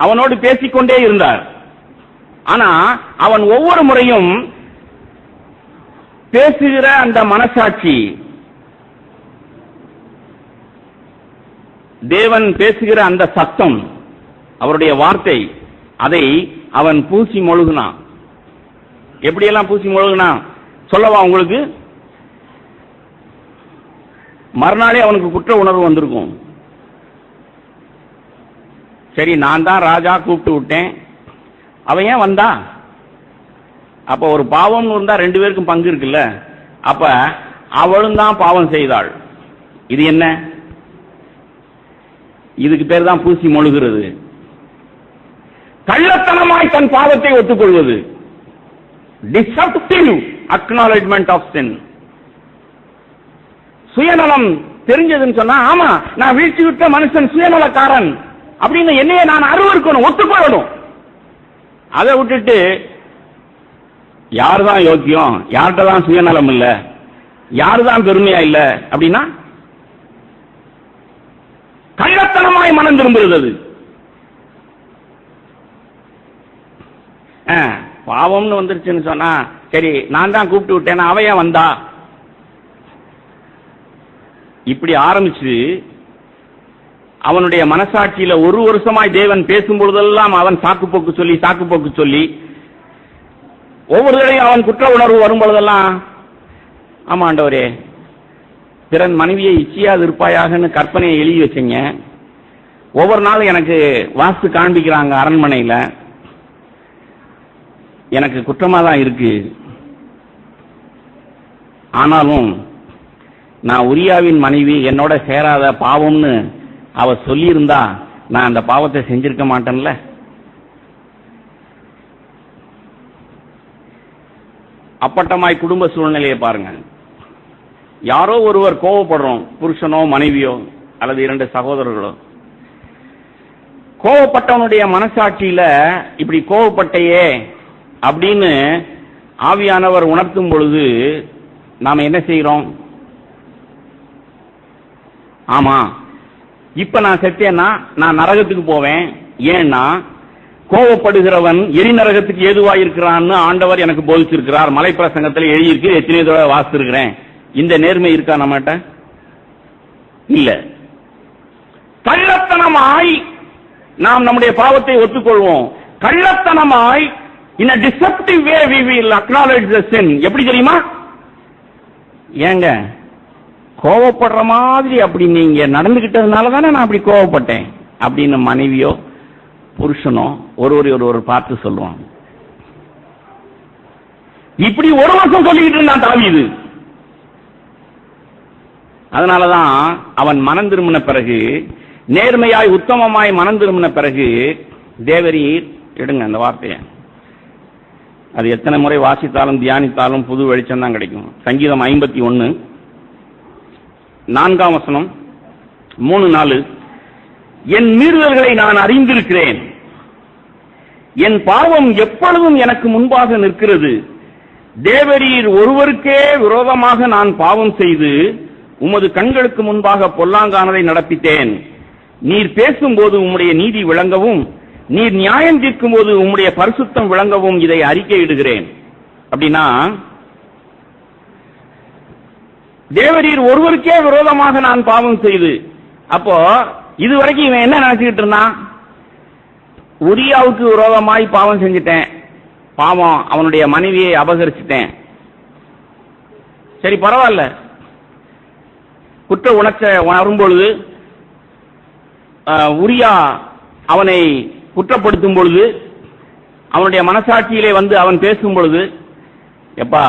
Speaker 1: அவனோடு பேசிக்கொண்டே இருந்தார். ஆனா அவன் ஒவ்வொரு முறையும் பேசுகிற அந்த மனசாட்சி, தேவன் பேசுகிற அந்த சத்தம், அவருடைய வார்த்தை, அதை அவன் பூசி மொழுகினான். எப்படியெல்லாம் பூசி மொழுகினான் சொல்லவா உங்களுக்கு? மறுநாளே அவனுக்கு குற்ற உணர்வு வந்திருக்கும். சரி, நான் தான் ராஜா, கூப்பிட்டு விட்டேன், அவன் ஏன் வந்தா? அப்ப ஒரு பாவம் இருந்தா 2 பேருக்கும் பங்கு இருக்குல்ல. அப்ப அவளும் தான் பாவம் செய்தாள். இது என்ன? இதுக்கு பேர் தான் பூசி மொழுகிறது. கள்ளத்தனமாய் தன் பாவத்தை ஒத்துக்கொள்வது, டிசப்டிவ் அக்னாலஜ்மெண்ட் ஆஃப் சின். சுயநலம் தெரிஞ்சதுன்னு சொன்னா, ஆமா நான் வீழ்ச்சி விட்ட மனுஷன், சுயநலக்காரன் அப்படின்னு என்னையே நான் அருவருக்கணும், ஒத்துக்கொள்ளணும். அதை விட்டுட்டு யாருதான் யோக்கியம், யார்கிட்ட தான் சுயநலம் இல்ல, யாருதான் பெருமையா இல்ல அப்படின்னா கள்ளத்தனமாய் மனம் திரும்புகிறது. பாவம்னு வந்துருச்சுன்னு சொன்னா, சரி நான் தான் கூப்பிட்டு விட்டேன், அவையா வந்தா, இப்படி ஆரம்பிச்சு அவனுடைய மனசாட்சியில ஒரு வருஷமாய் தேவன் பேசும் பொழுதெல்லாம் அவன் சாக்குப்போக்கு சொல்லி ஒவ்வொரு தடையும் அவன் குற்ற உணர்வு வரும் பொழுதெல்லாம், ஆமா ஆண்டவரே, பிறன் மனைவியை இச்சையாது இருப்பாயாகன்னு கற்பனையை எழுதி வச்சீங்க, ஒவ்வொரு நாளும் எனக்கு வாஸ்து காண்பிக்கிறாங்க அரண்மனையில, எனக்கு குற்றமா தான் இருக்கு. ஆனாலும் நான் உரியாவின் மனைவி என்னோட சேராத பாவம்னு அவ சொல்லியிருந்தா நான் அந்த பாவத்தை செஞ்சிருக்க மாட்டேன்ல. அப்பட்டமாய் குடும்ப சூழ்நிலையை பாருங்க. யாரோ ஒருவர் கோவப்படுறோம், புருஷனோ மனைவியோ அல்லது 2 சகோதரர்களோ. கோவப்பட்டவனுடைய மனசாட்சியில இப்படி கோவப்பட்டையே அப்படின்னு ஆவியானவர் உணர்த்தும் பொழுது நாம என்ன செய்யறோம்? ஆமா, இப்ப நான் செத்தேன்னா நான் நரகத்துக்கு போவேன். ஏன்னா கோவப்படுகிறவன் எரி நரகத்துக்கு ஏதுவாயிருக்கிறான்னு ஆண்டவர் எனக்கு போதிச்சிருக்கிறார், மலை பிரசங்கத்தில் எழுதியிருக்கு, எத்தனை தடவை வாசித்திருக்கிறேன். இந்த நேர்மை இருக்கா நம்மகிட்ட? இல்ல. கள்ளத்தனமாய் நாம் நம்முடைய பாவத்தை ஒத்துக்கொள்வோம். கள்ளத்தனமாய் in a deceptive way we will acknowledge the sin. எப்படி தெரியுமா? ஏங்க கோவப்படுற மாதிரி அப்படி நீங்க நடந்துகிட்டதுனால தானே நான் அப்படி கோவப்பட்டேன் அப்படின்னு மனைவியோ புருஷனோ ஒருவர் பார்த்து சொல்லுவான். இப்படி ஒரு வருஷம் சொல்லிக்கிட்டு இருந்தான் தாவீது. அதனாலதான் அவன் மனம் திரும்பின பிறகு, நேர்மையாய் உத்தமமாய் மனம் திரும்பின பிறகு, தேவரீர் எடுங்க அந்த வார்த்தையை, அது எத்தனை முறை வாசித்தாலும் தியானித்தாலும் புது வெளிச்சம் தான் கிடைக்கும். சங்கீதம் 51 4ஆம் வசனம் 3-4. என் மீறுதல்களை நான் அறிந்திருக்கிறேன், என் பாவம் எப்பொழுதும் எனக்கு முன்பாக நிற்கிறது. தேவரீர் ஒருவருக்கே விரோதமாக நான் பாவம் செய்து உமது கண்களுக்கு முன்பாக பொல்லாங்கானதை நடப்பித்தேன். நீர் பேசும்போது உம்முடைய நீதி விளங்கவும், நீர் நியாயம் தீர்க்கும் போது உம்முடைய பரிசுத்தம் விளங்கவும் இதை அறிக்கையிடுகிறேன். அப்படின்னா தேவரீர் ஒருவருக்கே விரோதமாக நான் பாவம் செய்து, அப்போ இதுவரைக்கும் இவன் என்ன நினைச்சுக்கிட்டு இருந்தான்? உரியாவுக்கு விரோதமாய் பாவம் செஞ்சுட்டேன், பாவம் அவனுடைய மனைவியை அபகரிச்சுட்டேன், சரி பரவாயில்ல. குற்ற வரும்பொழுது உரியா அவனை குற்றப்படுத்தும் பொழுது, அவனுடைய மனசாட்சியிலே வந்து அவன் பேசும் பொழுது, எப்பா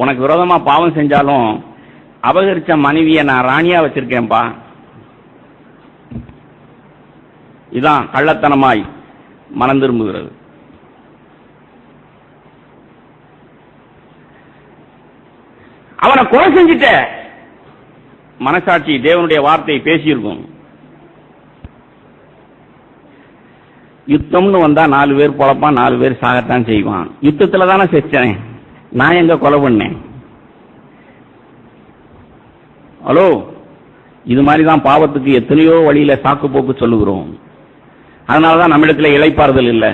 Speaker 1: உனக்கு விரோதமா பாவம் செஞ்சாலும் அபகரிச்ச மனைவியை நான் ராணியா வச்சிருக்கேன்பா. இதான் கள்ளத்தனமாய் மனம் திரும்புகிறது. அவனை கொலை செஞ்சிட்ட மனசாட்சி தேவனுடைய வார்த்தையை பேசியிருக்கும். யுத்தம்னு வந்தா 4 பேர் பொழப்பான், 4 பேர் சாகத்தான் செய்வான். யுத்தத்துல தானே செச்சேன், நான் எங்க கொலை பண்ணேன்? ஹலோ, இது மாதிரிதான் பாவத்துக்கு எத்தனையோ வழியில சாக்கு போக்கு சொல்லுகிறோம். அதனாலதான் நம்மிடத்துல இளைப்பாறுதல் இல்லை.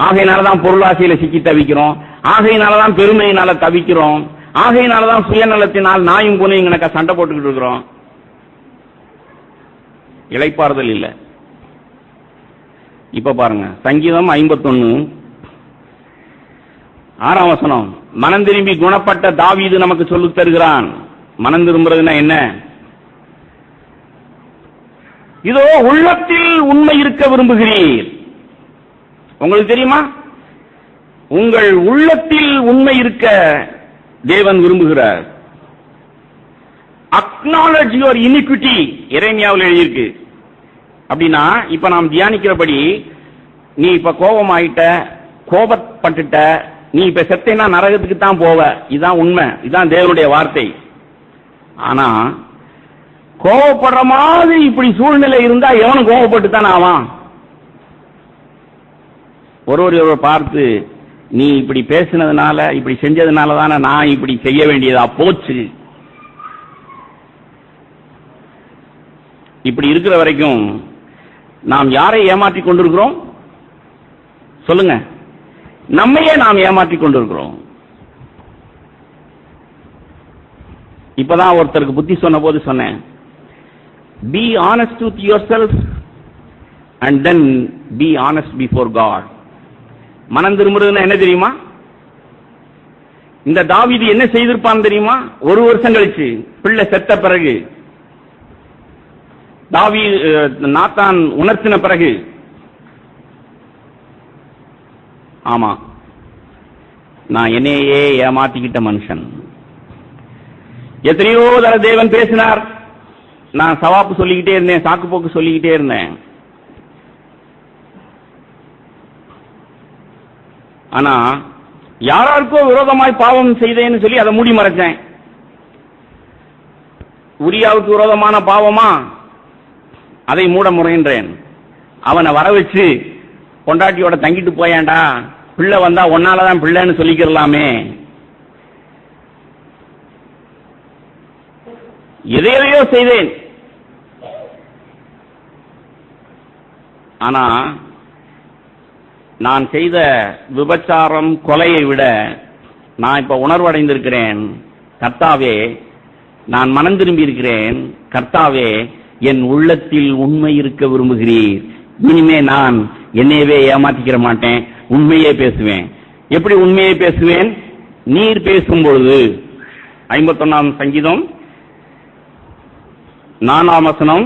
Speaker 1: ஆகையினாலதான் பொருளாசையில சிக்கி தவிக்கிறோம். ஆகையினாலதான் பெருமையினால தவிக்கிறோம். ஆகையினாலதான் சுயநலத்தினால் நாயும் பூனையும் கணக்கா சண்டை போட்டுக்கிட்டு இருக்கிறோம். இளைப்பாறுதல் இல்லை. இப்ப பாருங்க, சங்கீதம் 51 6ஆம் வசனம். மனம் திரும்பி குணப்பட்ட தாவீது நமக்கு சொல்லித் தருகிறான். மனம் திரும்புறதுன்னா என்ன? இதோ உள்ளத்தில் உண்மை இருக்க விரும்புகிறீர். உங்களுக்கு தெரியுமா? உங்கள் உள்ளத்தில் உண்மை இருக்க தேவன் விரும்புகிறார். அக்னாலஜ் யுவர் இனிக்விட்டி, எரேமியாவில் எழுதியிருக்கு. அப்படின்னா இப்ப நாம் தியானிக்கிறபடி, நீ இப்ப கோபமாயிட்ட, கோபப்பட்டுட்ட, நீ இப்ப செத்தேன்னா நரகத்துக்கு தான் போவ. இதுதான் உண்மை, இதுதான் தேவனுடைய வார்த்தை. ஆனா கோபப்படுற மாதிரி இப்படி சூழ்நிலை இருந்தா எவனும் கோபப்பட்டு தானே ஆவான். ஒருவர் பார்த்து, நீ இப்படி பேசினதுனால, இப்படி செஞ்சதுனால தானே நான் இப்படி செய்ய வேண்டியதா போச்சு. இப்படி இருக்கிற வரைக்கும் நாம் யாரை ஏமாற்றிக் கொண்டிருக்கிறோம்? சொல்லுங்க. நம்மையே நாம் ஏமாற்றிக் கொண்டிருக்கிறோம். இப்பதான் ஒருத்தருக்கு புத்தி சொன்ன போது சொன்னேன், be honest with yourself and then be honest before God. மனம் திரும்புறதுன்னா என்ன தெரியுமா? இந்த தாவீது என்ன செய்திருப்பான் தெரியுமா? 1 வருஷம் கழிச்சு, பிள்ளை செத்த பிறகு, நாத்தான் உணர்த்தின பிறகு, ஆமா, நான் என்னையே ஏமாத்திக்கிட்ட மனுஷன். எத்தனையோ தடவை தேவன் பேசினார், நான் சவாப்பு சொல்லிக்கிட்டே இருந்தேன், சாக்கு போக்கு சொல்லிக்கிட்டே இருந்தேன். ஆனா யாராருக்கோ விரோதமாய் பாவம் செய்தேன்னு சொல்லி அதை மூடி மறைச்சேன். உரியாவுக்கு விரோதமான பாவமா, அதை மூட முறைன்றேன். அவனை வர வச்சு பொண்டாட்டியோட தங்கிட்டு போயாண்டா, பிள்ளை வந்தா ஒன்னாலதான் பிள்ளைன்னு சொல்லிக்கிறலாமே. எதையோ செய்தேன். ஆனா நான் செய்த விபச்சாரம், கொலையை விட நான் இப்ப உணர்வடைந்திருக்கிறேன். கர்த்தாவே, நான் மனம் திரும்பி இருக்கிறேன். கர்த்தாவே, என் உள்ளத்தில் உண்மை இருக்க விரும்புகிறீர். இனிமே நான் என்னையவே ஏமாத்திக்கிற மாட்டேன், உண்மையே பேசுவேன். எப்படி உண்மையே பேசுவேன்? நீர் பேசும்பொழுது, 51ஆம் சங்கீதம் 4ஆம் வசனம்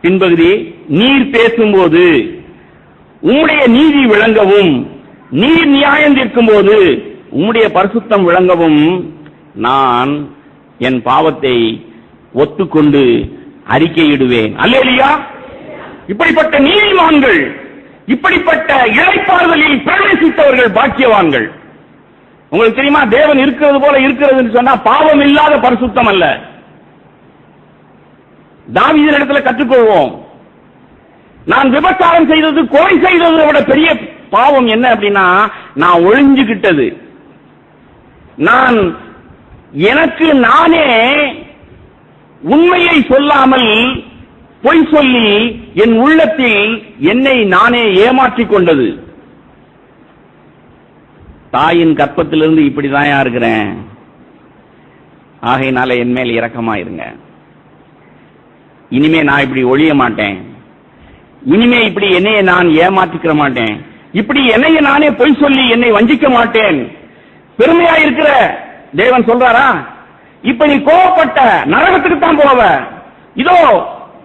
Speaker 1: பின்பகுதி, நீர் பேசும்போது உம்முடைய நீதி விளங்கவும், நீர் நியாயம் தீர்க்கும் போது உம்முடைய பரிசுத்தம் விளங்கவும், நான் என் பாவத்தை ஒத்துக்கொண்டு அறிக்கையிடுவேன். அல்லேலூயா. இப்படிப்பட்ட நீதிமான்கள், இப்படிப்பட்ட இளைப்பாறுதலில் பிரவேசித்தவர்கள் பாக்கியவான்கள். உங்களுக்கு தெரியுமா, தேவன் இருக்கிறது போல இருக்கிறது சொன்னா பாவம் இல்லாத பரிசுத்தம் அல்ல. தாவீதின் இடத்துல கற்றுக்கொள்வோம். நான் விபச்சாரம் செய்தது, கொலை செய்ததை விட பெரிய பாவம் என்ன அப்படின்னா, நான் ஒளிஞ்சுகிட்டது. நான் எனக்கு நானே உண்மையை சொல்லாமல் பொய் சொல்லி என் உள்ளத்தில் என்னை நானே ஏமாற்றிக் கொண்டது. தாயின் கற்பத்திலிருந்து இப்படிதான் இருக்கிறேன். ஆகையினால என் மேல் இரக்கமாயிருங்க. இனிமே நான் இப்படி ஒழிய மாட்டேன். இனிமே இப்படி என்னைய நான் ஏமாற்றிக்கிற மாட்டேன். இப்படி என்னைய நானே பொய் சொல்லி என்னை வஞ்சிக்க மாட்டேன். பெருமையா இருக்கிற தேவன் சொல்றாரா, இப்ப நீ கோவப்பட்ட நரகத்துக்கு தான் போவ. இதோ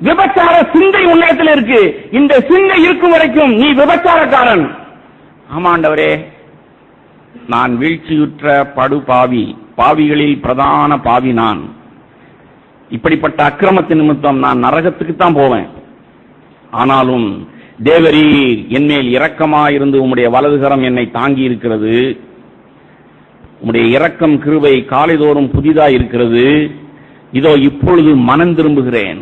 Speaker 1: விபச்சார சிந்தை உன்னிடத்தில் இருக்கு. இந்த சிந்தை இருக்கும் வரைக்கும் நீ விபச்சாரக்காரன். ஆமாண்டவரே, நான் வீழ்ச்சியுற்ற படு பாவி, பாவிகளில் பிரதான பாவி நான். இப்படிப்பட்ட அக்கிரமத்தின் நிமித்தம் நான் நரகத்துக்கு தான் போவேன். ஆனாலும் தேவரீர் என்மேல் இரக்கமாயிருந்து உம்முடைய வலதுகரம் என்னை தாங்கி இருக்கிறது. உம்முடைய இரக்கம் கிருபை காலைதோறும் புதிதாய் இருக்கிறது. இதோ இப்பொழுது மனம் திரும்புகிறேன்.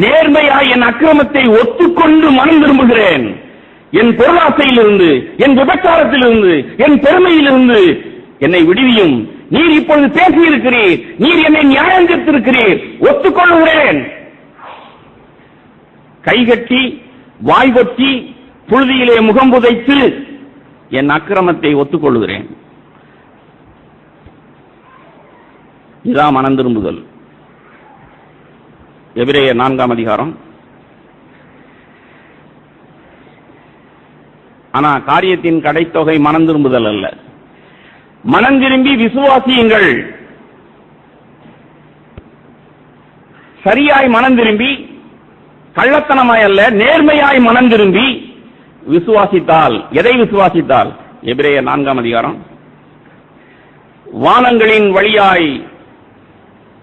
Speaker 1: நேர்மையாய் என் அக்கிரமத்தை ஒத்துக்கொண்டு மனம் திரும்புகிறேன். என் பொருளாசையிலிருந்து, என் விபச்சாரத்திலிருந்து, என் பெருமையிலிருந்து என்னை விடுவியும். நீர் இப்பொழுது பேசியிருக்கிறீர், நீர் என்னை நியாயம் தீர்த்திருக்கிறீர், ஒத்துக்கொள்கிறேன். கைகட்டி வாய் கொட்டி புழுதியிலே முகம் புதைத்து என் அக்கிரமத்தை ஒத்துக்கொள்கிறேன். இதான் மனம் திரும்புதல். எபிரேயர் 4ஆம் அதிகாரம். ஆனா காரியத்தின் கடைத்தொகை மனம் திரும்புதல் அல்ல. மனம் திரும்பி விசுவாசியுங்கள். சரியாய் மனம் திரும்பி, கள்ளத்தனமாய் அல்ல, நேர்மையாய் மனம் திரும்பி விசுவாசித்தால். எதை விசுவாசித்தால்? எபிரேயர் 4ஆம் அதிகாரம். வானங்களின் வழியாய்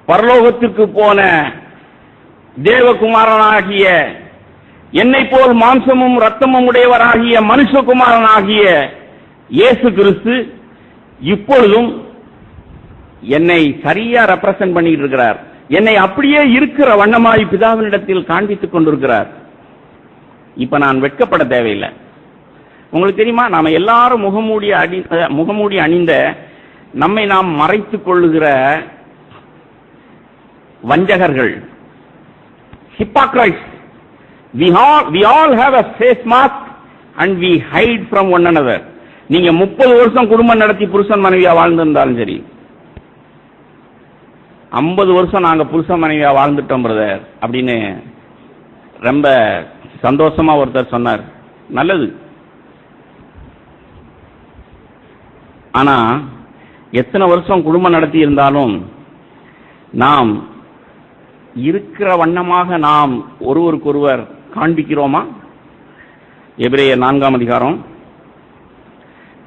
Speaker 1: பரலோகத்திற்கு போன தேவகுமாரனாகிய, என்னை போல் மாம்சமும் ரத்தமும் உடையவராகிய மனுஷகுமாரனாகிய இயேசு கிறிஸ்து இப்பொழுதும் என்னை சரியா ரெப்ரசன்ட் பண்ணிட்டு இருக்கிறார். என்னை அப்படியே இருக்கிற வண்ணமாய் பிதாவினிடத்தில் காண்பித்துக் கொண்டிருக்கிறார். இப்ப நான் வெட்கப்பட தேவையில்லை. உங்களுக்கு தெரியுமா, நாம எல்லாரும் முகமூடி அணிந்த நம்மை நாம் மறைத்துக் கொள்ளுகிற வஞ்சகர்கள், hypocrites. We all have a face mask and we hide from one another. நீங்க 30 வருஷம் குடும்பம் நடத்தி புருஷன் மனைவியா வாழ்ந்திருந்தாலும் சரி, 50 வருஷம் நாங்க புருஷன் மனைவியா வாழ்ந்துட்டோம் பிரதர் அப்படின்னு ரொம்ப சந்தோஷமா ஒருத்தர் சொன்னார். நல்லது. ஆனா எத்தனை வருஷம் குடும்பம் நடத்தி இருந்தாலும் நாம் இருக்கிற வண்ணமாக நாம் ஒருவருக்கொருவர் காண்பிக்கிறோமா? எபிரேயர் 4ஆம் அதிகாரம்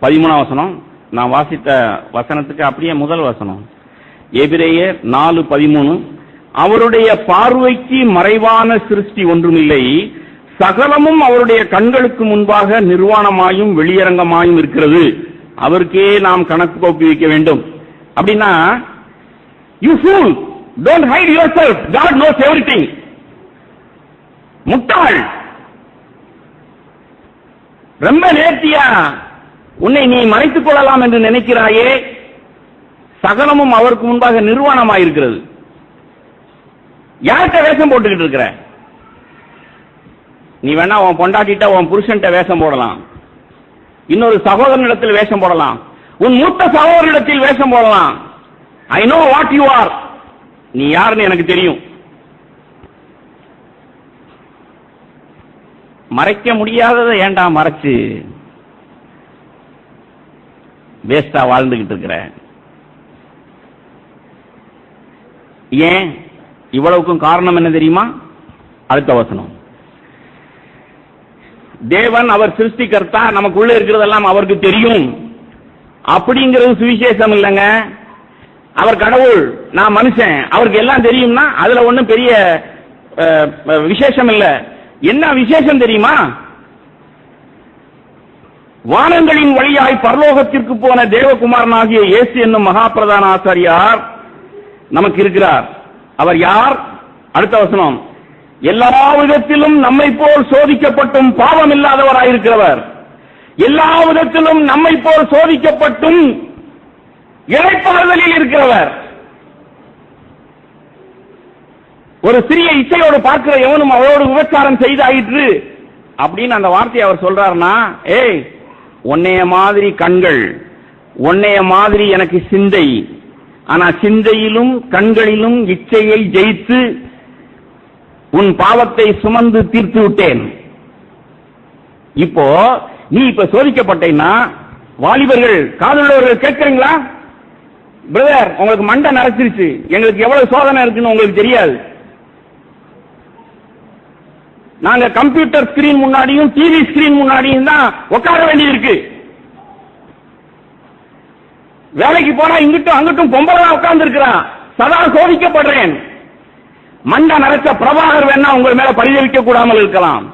Speaker 1: 13ஆம் வசனம். நான் வாசித்த வசனத்துக்கு அப்படியே முதல் வசனம். எபிரேயர் 4:13. அவருடைய பார்வைக்கு மறைவான சிருஷ்டி ஒன்றுமில்லை, சகலமும் அவருடைய கண்களுக்கு முன்பாக நிர்வாணமாயும் வெளியரங்கமாயும் இருக்கிறது, அவருக்கே நாம் கணக்கு ஒப்புவிக்க வேண்டும். அப்படின்னா, you fool, don't hide yourself, God knows everything. முட்டாள், ரொம்ப நேர்த்தியா உன்னை நீ மறைத்துக் கொள்ளலாம் என்று நினைக்கிறாயே, சகலமும் அவருக்கு முன்பாக நிர்வாணமாயிருக்கிறது. யார்கிட்ட வேஷம் போட்டுக்கிட்டு இருக்கிற? நீ வேணா உன் பொண்டாட்டிட்ட உன் புருஷன்ட்ட வேஷம் போடலாம், இன்னொரு சகோதரனிடத்தில் வேஷம் போடலாம், உன் மூத்த சகோதரனிடத்தில் வேஷம் போடலாம். I know what you are, நீ யாருன்னு எனக்கு தெரியும். மறைக்க முடியாததை ஏண்டா மறைச்சு வேஸ்டா வாழ்ந்துகிட்டு இருக்கிற? ஏன்? இவ்வளவுக்கும் காரணம் என்ன தெரியுமா? அடுத்த வசனம். தேவன் அவர் சிருஷ்டிகர்த்தா, நமக்குள்ள இருக்கிறதெல்லாம் அவருக்கு தெரியும் அப்படிங்கிறது சுவிசேஷம் இல்லைங்க. அவர் கடவுள், நான் மனுஷன், அவருக்கு எல்லாம் தெரியும்னா அதுல ஒண்ணும் பெரிய விசேஷம் இல்ல. என்ன விசேஷம் தெரியுமா? வானங்களின் வழியாய் பரலோகத்திற்கு போன தேவகுமாரனாகிய இயேசு என்னும் மகா பிரதான ஆசாரியார் நமக்கு இருக்கிறார். அவர் யார்? அடுத்த வசனம். எல்லா விதத்திலும் நம்மை போல் சோதிக்கப்பட்டும் பாவம் இல்லாதவராயிருக்கிறவர். எல்லா விதத்திலும் நம்மை போல் சோதிக்கப்பட்டும் இளைப்பாறுதலில் இருக்கிறவர். ஒரு சிறிய இச்சையோடு பார்க்கிற எவனும் அவரோடு விபச்சாரம் செய்தாயிற்று அப்படின்னு அந்த வார்த்தையை அவர் சொல்றாருன்னா, ஏய், உன்னைய மாதிரி கண்கள், உன்னைய மாதிரி எனக்கு சிந்தை, ஆனா சிந்தையிலும் கண்களிலும் இச்சையை ஜெயித்து உன் பாவத்தை சுமந்து தீர்த்து விட்டேன். இப்போ நீ இப்ப சோதிக்கப்பட்டேன்னா, வாலிபர்கள் காதுள்ளவர்கள் கேட்கிறீங்களா? பிரதர், உங்களுக்கு மண்டை நரைச்சிருச்சு, எங்களுக்கு எவ்வளவு சோதனை இருக்குன்னு உங்களுக்கு தெரியாது. நாங்க கம்ப்யூட்டர் ஸ்கிரீன் முன்னாடியும் டிவி ஸ்கிரீன் முன்னாடியும் தான் உட்கார வேண்டியிருக்கு. வேலைக்கு போனா இங்கிட்டும் அங்கிட்டும் பொம்பளை உட்கார்ந்து இருக்கிறான், சதா சோதிக்கப்படுறேன். மண்டை நரைச்ச பிரபாகர் வேணா உங்கள் மேல பரிதவிக்க கூடாமல் இருக்கலாம்.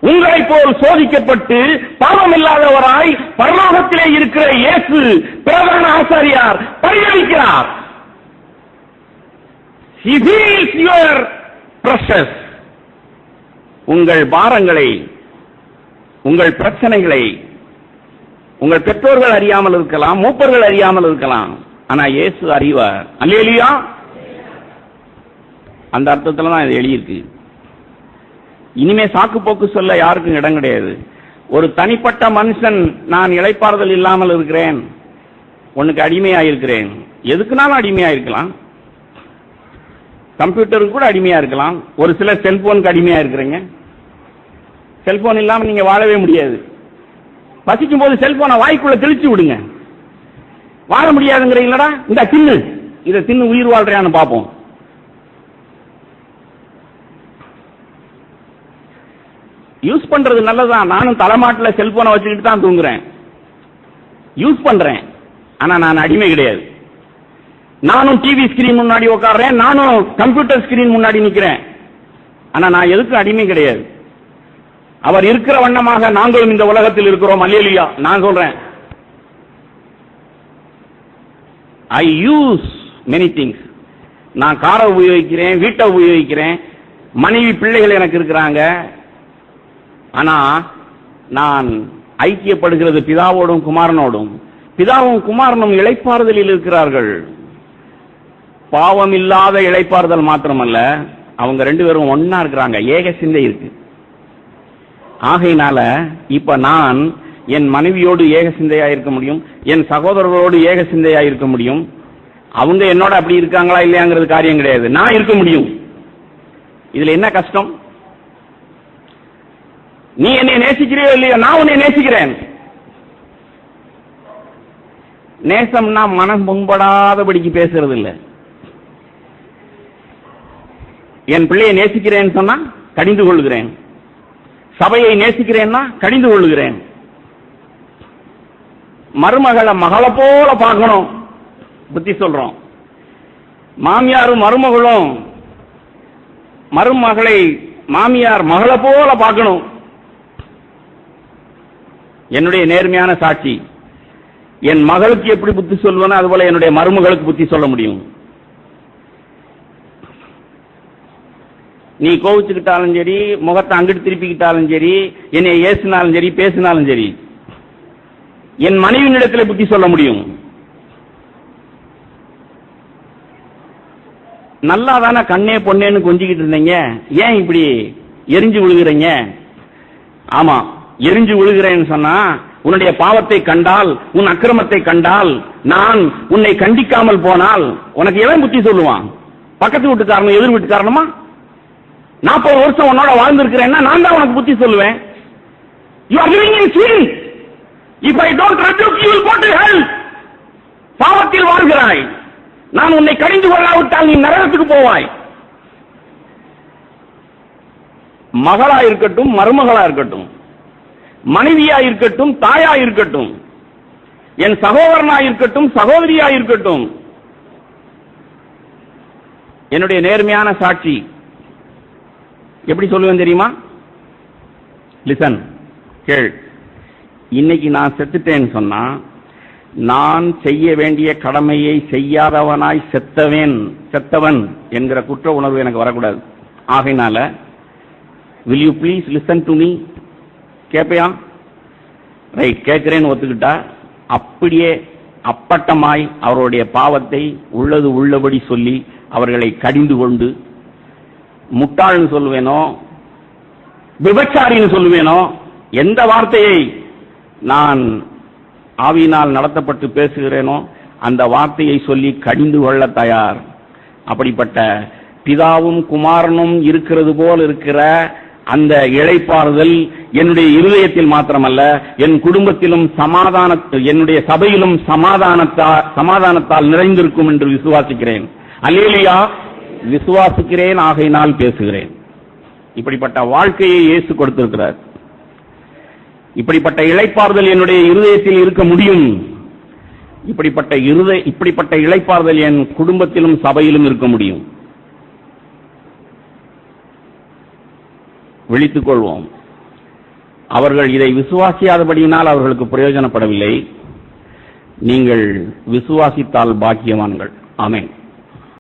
Speaker 1: உங்களை போல் சோதிக்கப்பட்டு பாவம் இல்லாதவராய் பரலோகத்திலே இருக்கிற இயேசு பிரதான ஆசாரியார் பரிதவிக்கிறார். He feels your pressures. உங்கள் பாரங்களை உங்கள் பிரச்சனைகளை உங்கள் பெற்றோர்கள் அறியாமல் இருக்கலாம், மூப்பர்கள் அறியாமல் இருக்கலாம், ஆனா இயேசு அறிவார். அல்லேலூயா. அந்த அர்த்தத்துல தான் இது எழுதியிருக்கு. இனிமே சாக்கு போக்கு சொல்ல யாருக்கும் இடம் கிடையாது. ஒரு தனிப்பட்ட மனுஷன் நான் இளைப்பாறுதல் இல்லாமல் இருக்கிறேன், உனக்கு அடிமையாயிருக்கிறேன், எதுக்குனாலும் அடிமையாயிருக்கலாம். கம்ப்யூட்டருக்கு கூட அடிமையா இருக்கலாம். ஒரு சிலர் செல்போனுக்கு அடிமையா இருக்கிறீங்க. செல்போன் இல்லாம நீங்க வாழவே முடியாது. பசிக்கும் போது செல்போனை வாய்க்குள்ள தெளிச்சு விடுங்க. வாழ முடியாதுங்கிறீங்களா? இந்த தின்னு, இதை தின்னு உயிர் வாழ்றியான்னு பார்ப்போம். யூஸ் பண்றது நல்லதான். நானும் தலைமாட்டில் செல்போனை வச்சுக்கிட்டு தான் தூங்குறேன், யூஸ் பண்றேன். ஆனா நான் அடிமை கிடையாது. நானும் டிவி ஸ்கிரீன் முன்னாடி உட்கார்றேன், நானும் கம்ப்யூட்டர் ஸ்கிரீன் முன்னாடி நிக்கிறேன். ஆனா நான் எதுக்கும் அடிமை கிடையாது. அவர் இருக்கிற வண்ணமாக நாங்களும் இந்த உலகத்தில் இருக்கிறோம். அல்லேலூயா. நான் சொல்றேன், ஐ யூஸ் மெனி திங்ஸ். நான் காரை உபயோகிக்கிறேன், வீட்டை உபயோகிக்கிறேன், மனைவி பிள்ளைகள் எனக்கு இருக்கிறாங்க. ஆனா நான் ஐக்கியப்படுகிறது பிதாவோடும் குமாரனோடும். பிதாவும் குமாரனும் இளைப்பாறுதலில் இருக்கிறார்கள். பாவம் இல்லாத இளைப்பாறுதல் மாத்திரமல்ல, அவங்க ரெண்டு பேரும் ஒன்னா இருக்கிறாங்க, ஏக சிந்தை இருக்கு. ஆகையினால இப்ப நான் என் மனைவியோடு ஏக சிந்தையா இருக்க முடியும், என் சகோதரர்களோடு ஏக சிந்தையா இருக்க முடியும். அவங்க என்னோட அப்படி இருக்காங்களா இல்லையாங்கிறது காரியம் கிடையாது, நான் இருக்க முடியும். இதுல என்ன கஷ்டம்? நீ என்னை நேசிக்கிறியோ இல்லையோ, நான் உன்னை நேசிக்கிறேன். நேசம்னா மனம் புண்படாதபடிக்கு பேசுறது இல்ல. என் பிள்ளையை நேசிக்கிறேன்னு சொன்னா கடிந்து கொள்கிறேன், சபையை நேசிக்கிறேன்னா கடிந்து கொள்கிறேன். மருமகளை மகளை போல பார்க்கணும், புத்தி சொல்றோம். மாமியாரும் மருமகளும் மருமகளை மாமியார் மகளை போல பார்க்கணும். என்னுடைய நேர்மையான சாட்சி, என் மகளுக்கு எப்படி புத்தி சொல்வேனோ அதுபோல என்னுடைய மருமகளுக்கு புத்தி சொல்ல முடியும். நீ கோவிச்சுக்கிட்டாலும் சரி, முகத்தை அங்கிட்டு திருப்பிக்கிட்டாலும் சரி, என்னை ஏசினாலும் சரி, பேசினாலும் சரி, என் மனைவியிடத்தில் புத்தி சொல்ல முடியும். நல்லா தானே கண்ணே பொண்ணேன்னு கொஞ்சிக்கிட்டு இருந்தீங்க, ஏன் இப்படி எரிஞ்சு விழுகிறீங்க? ஆமா, எரிஞ்சு விழுகிறேன்னு சொன்னா உன்னுடைய பாவத்தை கண்டால், உன் அக்கிரமத்தை கண்டால், நான் உன்னை கண்டிக்காமல் போனால் உனக்கு எவன் புத்தி சொல்லுவான்? பக்கத்து வீட்டுக்காரனும் எதிர் வீட்டுக்காரனுமா? 40 வருஷம் உன்னோட வாழ்ந்திருக்கிறேன்னா நான் தான் உனக்கு புத்தி சொல்லுவேன். You are living in sin. If I don't rebuke you, will go to hell. பாவத்தில் வாழ்கிறாய். நான் உன்னை கடிந்து கொள்ளாவிட்டால் நீ நரகத்துக்கு போவாய். மகளா இருக்கட்டும், மருமகளா இருக்கட்டும், மனைவியா இருக்கட்டும், தாயா இருக்கட்டும், என் சகோதரனா இருக்கட்டும், சகோதரியா இருக்கட்டும், என்னுடைய நேர்மையான சாட்சி எப்படி சொல்லுவேன் தெரியுமா? லிசன், கேள். இன்னைக்கு நான் செத்துட்டேன்னு சொன்னா, நான் செய்ய வேண்டிய கடமையை செய்யாதவனாய் செத்தவன் என்கிற குற்ற உணர்வு எனக்கு வரக்கூடாது. ஆகையினால will you please listen to me? கேப்பையா? ரைட், கேட்கிறேன்னு ஒத்துக்கிட்டா அப்படியே அப்பட்டமாய் அவருடைய பாவத்தை உள்ளது உள்ளபடி சொல்லி அவர்களை கடிந்து கொண்டு, முட்டாள்னு சொல்லுவேனோ, விபச்சாரின்னு சொல்லுவேனோ, எந்த வார்த்தையை நான் ஆவியினால் நடத்தப்பட்டு பேசுகிறேனோ அந்த வார்த்தையை சொல்லி கடிந்து கொள்ள தயார். அப்படிப்பட்ட பிதாவும் குமாரனும் இருக்கிறது போல் இருக்கிற அந்த இளைப்பாறுதல் என்னுடைய இருதயத்தில் மாத்திரமல்ல, என் குடும்பத்திலும் என்னுடைய சபையிலும் சமாதானத்தால் நிறைந்திருக்கும் என்று விசுவாசிக்கிறேன். அல்லேலூயா. விசுவாசிக்கிறேன், ஆகையினால் பேசுகிறேன். இப்படிப்பட்ட வாழ்க்கையை இயேசு கொடுத்திருக்கிறார். இப்படிப்பட்ட இளைப்பாறுதல் என்னுடைய இருதயத்தில் இருக்க முடியும். இப்படிப்பட்ட இளைப்பாறுதல் என் குடும்பத்திலும் சபையிலும் இருக்க முடியும். விழித்துக் கொள்வோம். அவர்கள் இதை விசுவாசியாதபடியினால் அவர்களுக்கு பிரயோஜனப்படவில்லை. நீங்கள் விசுவாசித்தால் பாக்கியவான்கள். ஆமென்.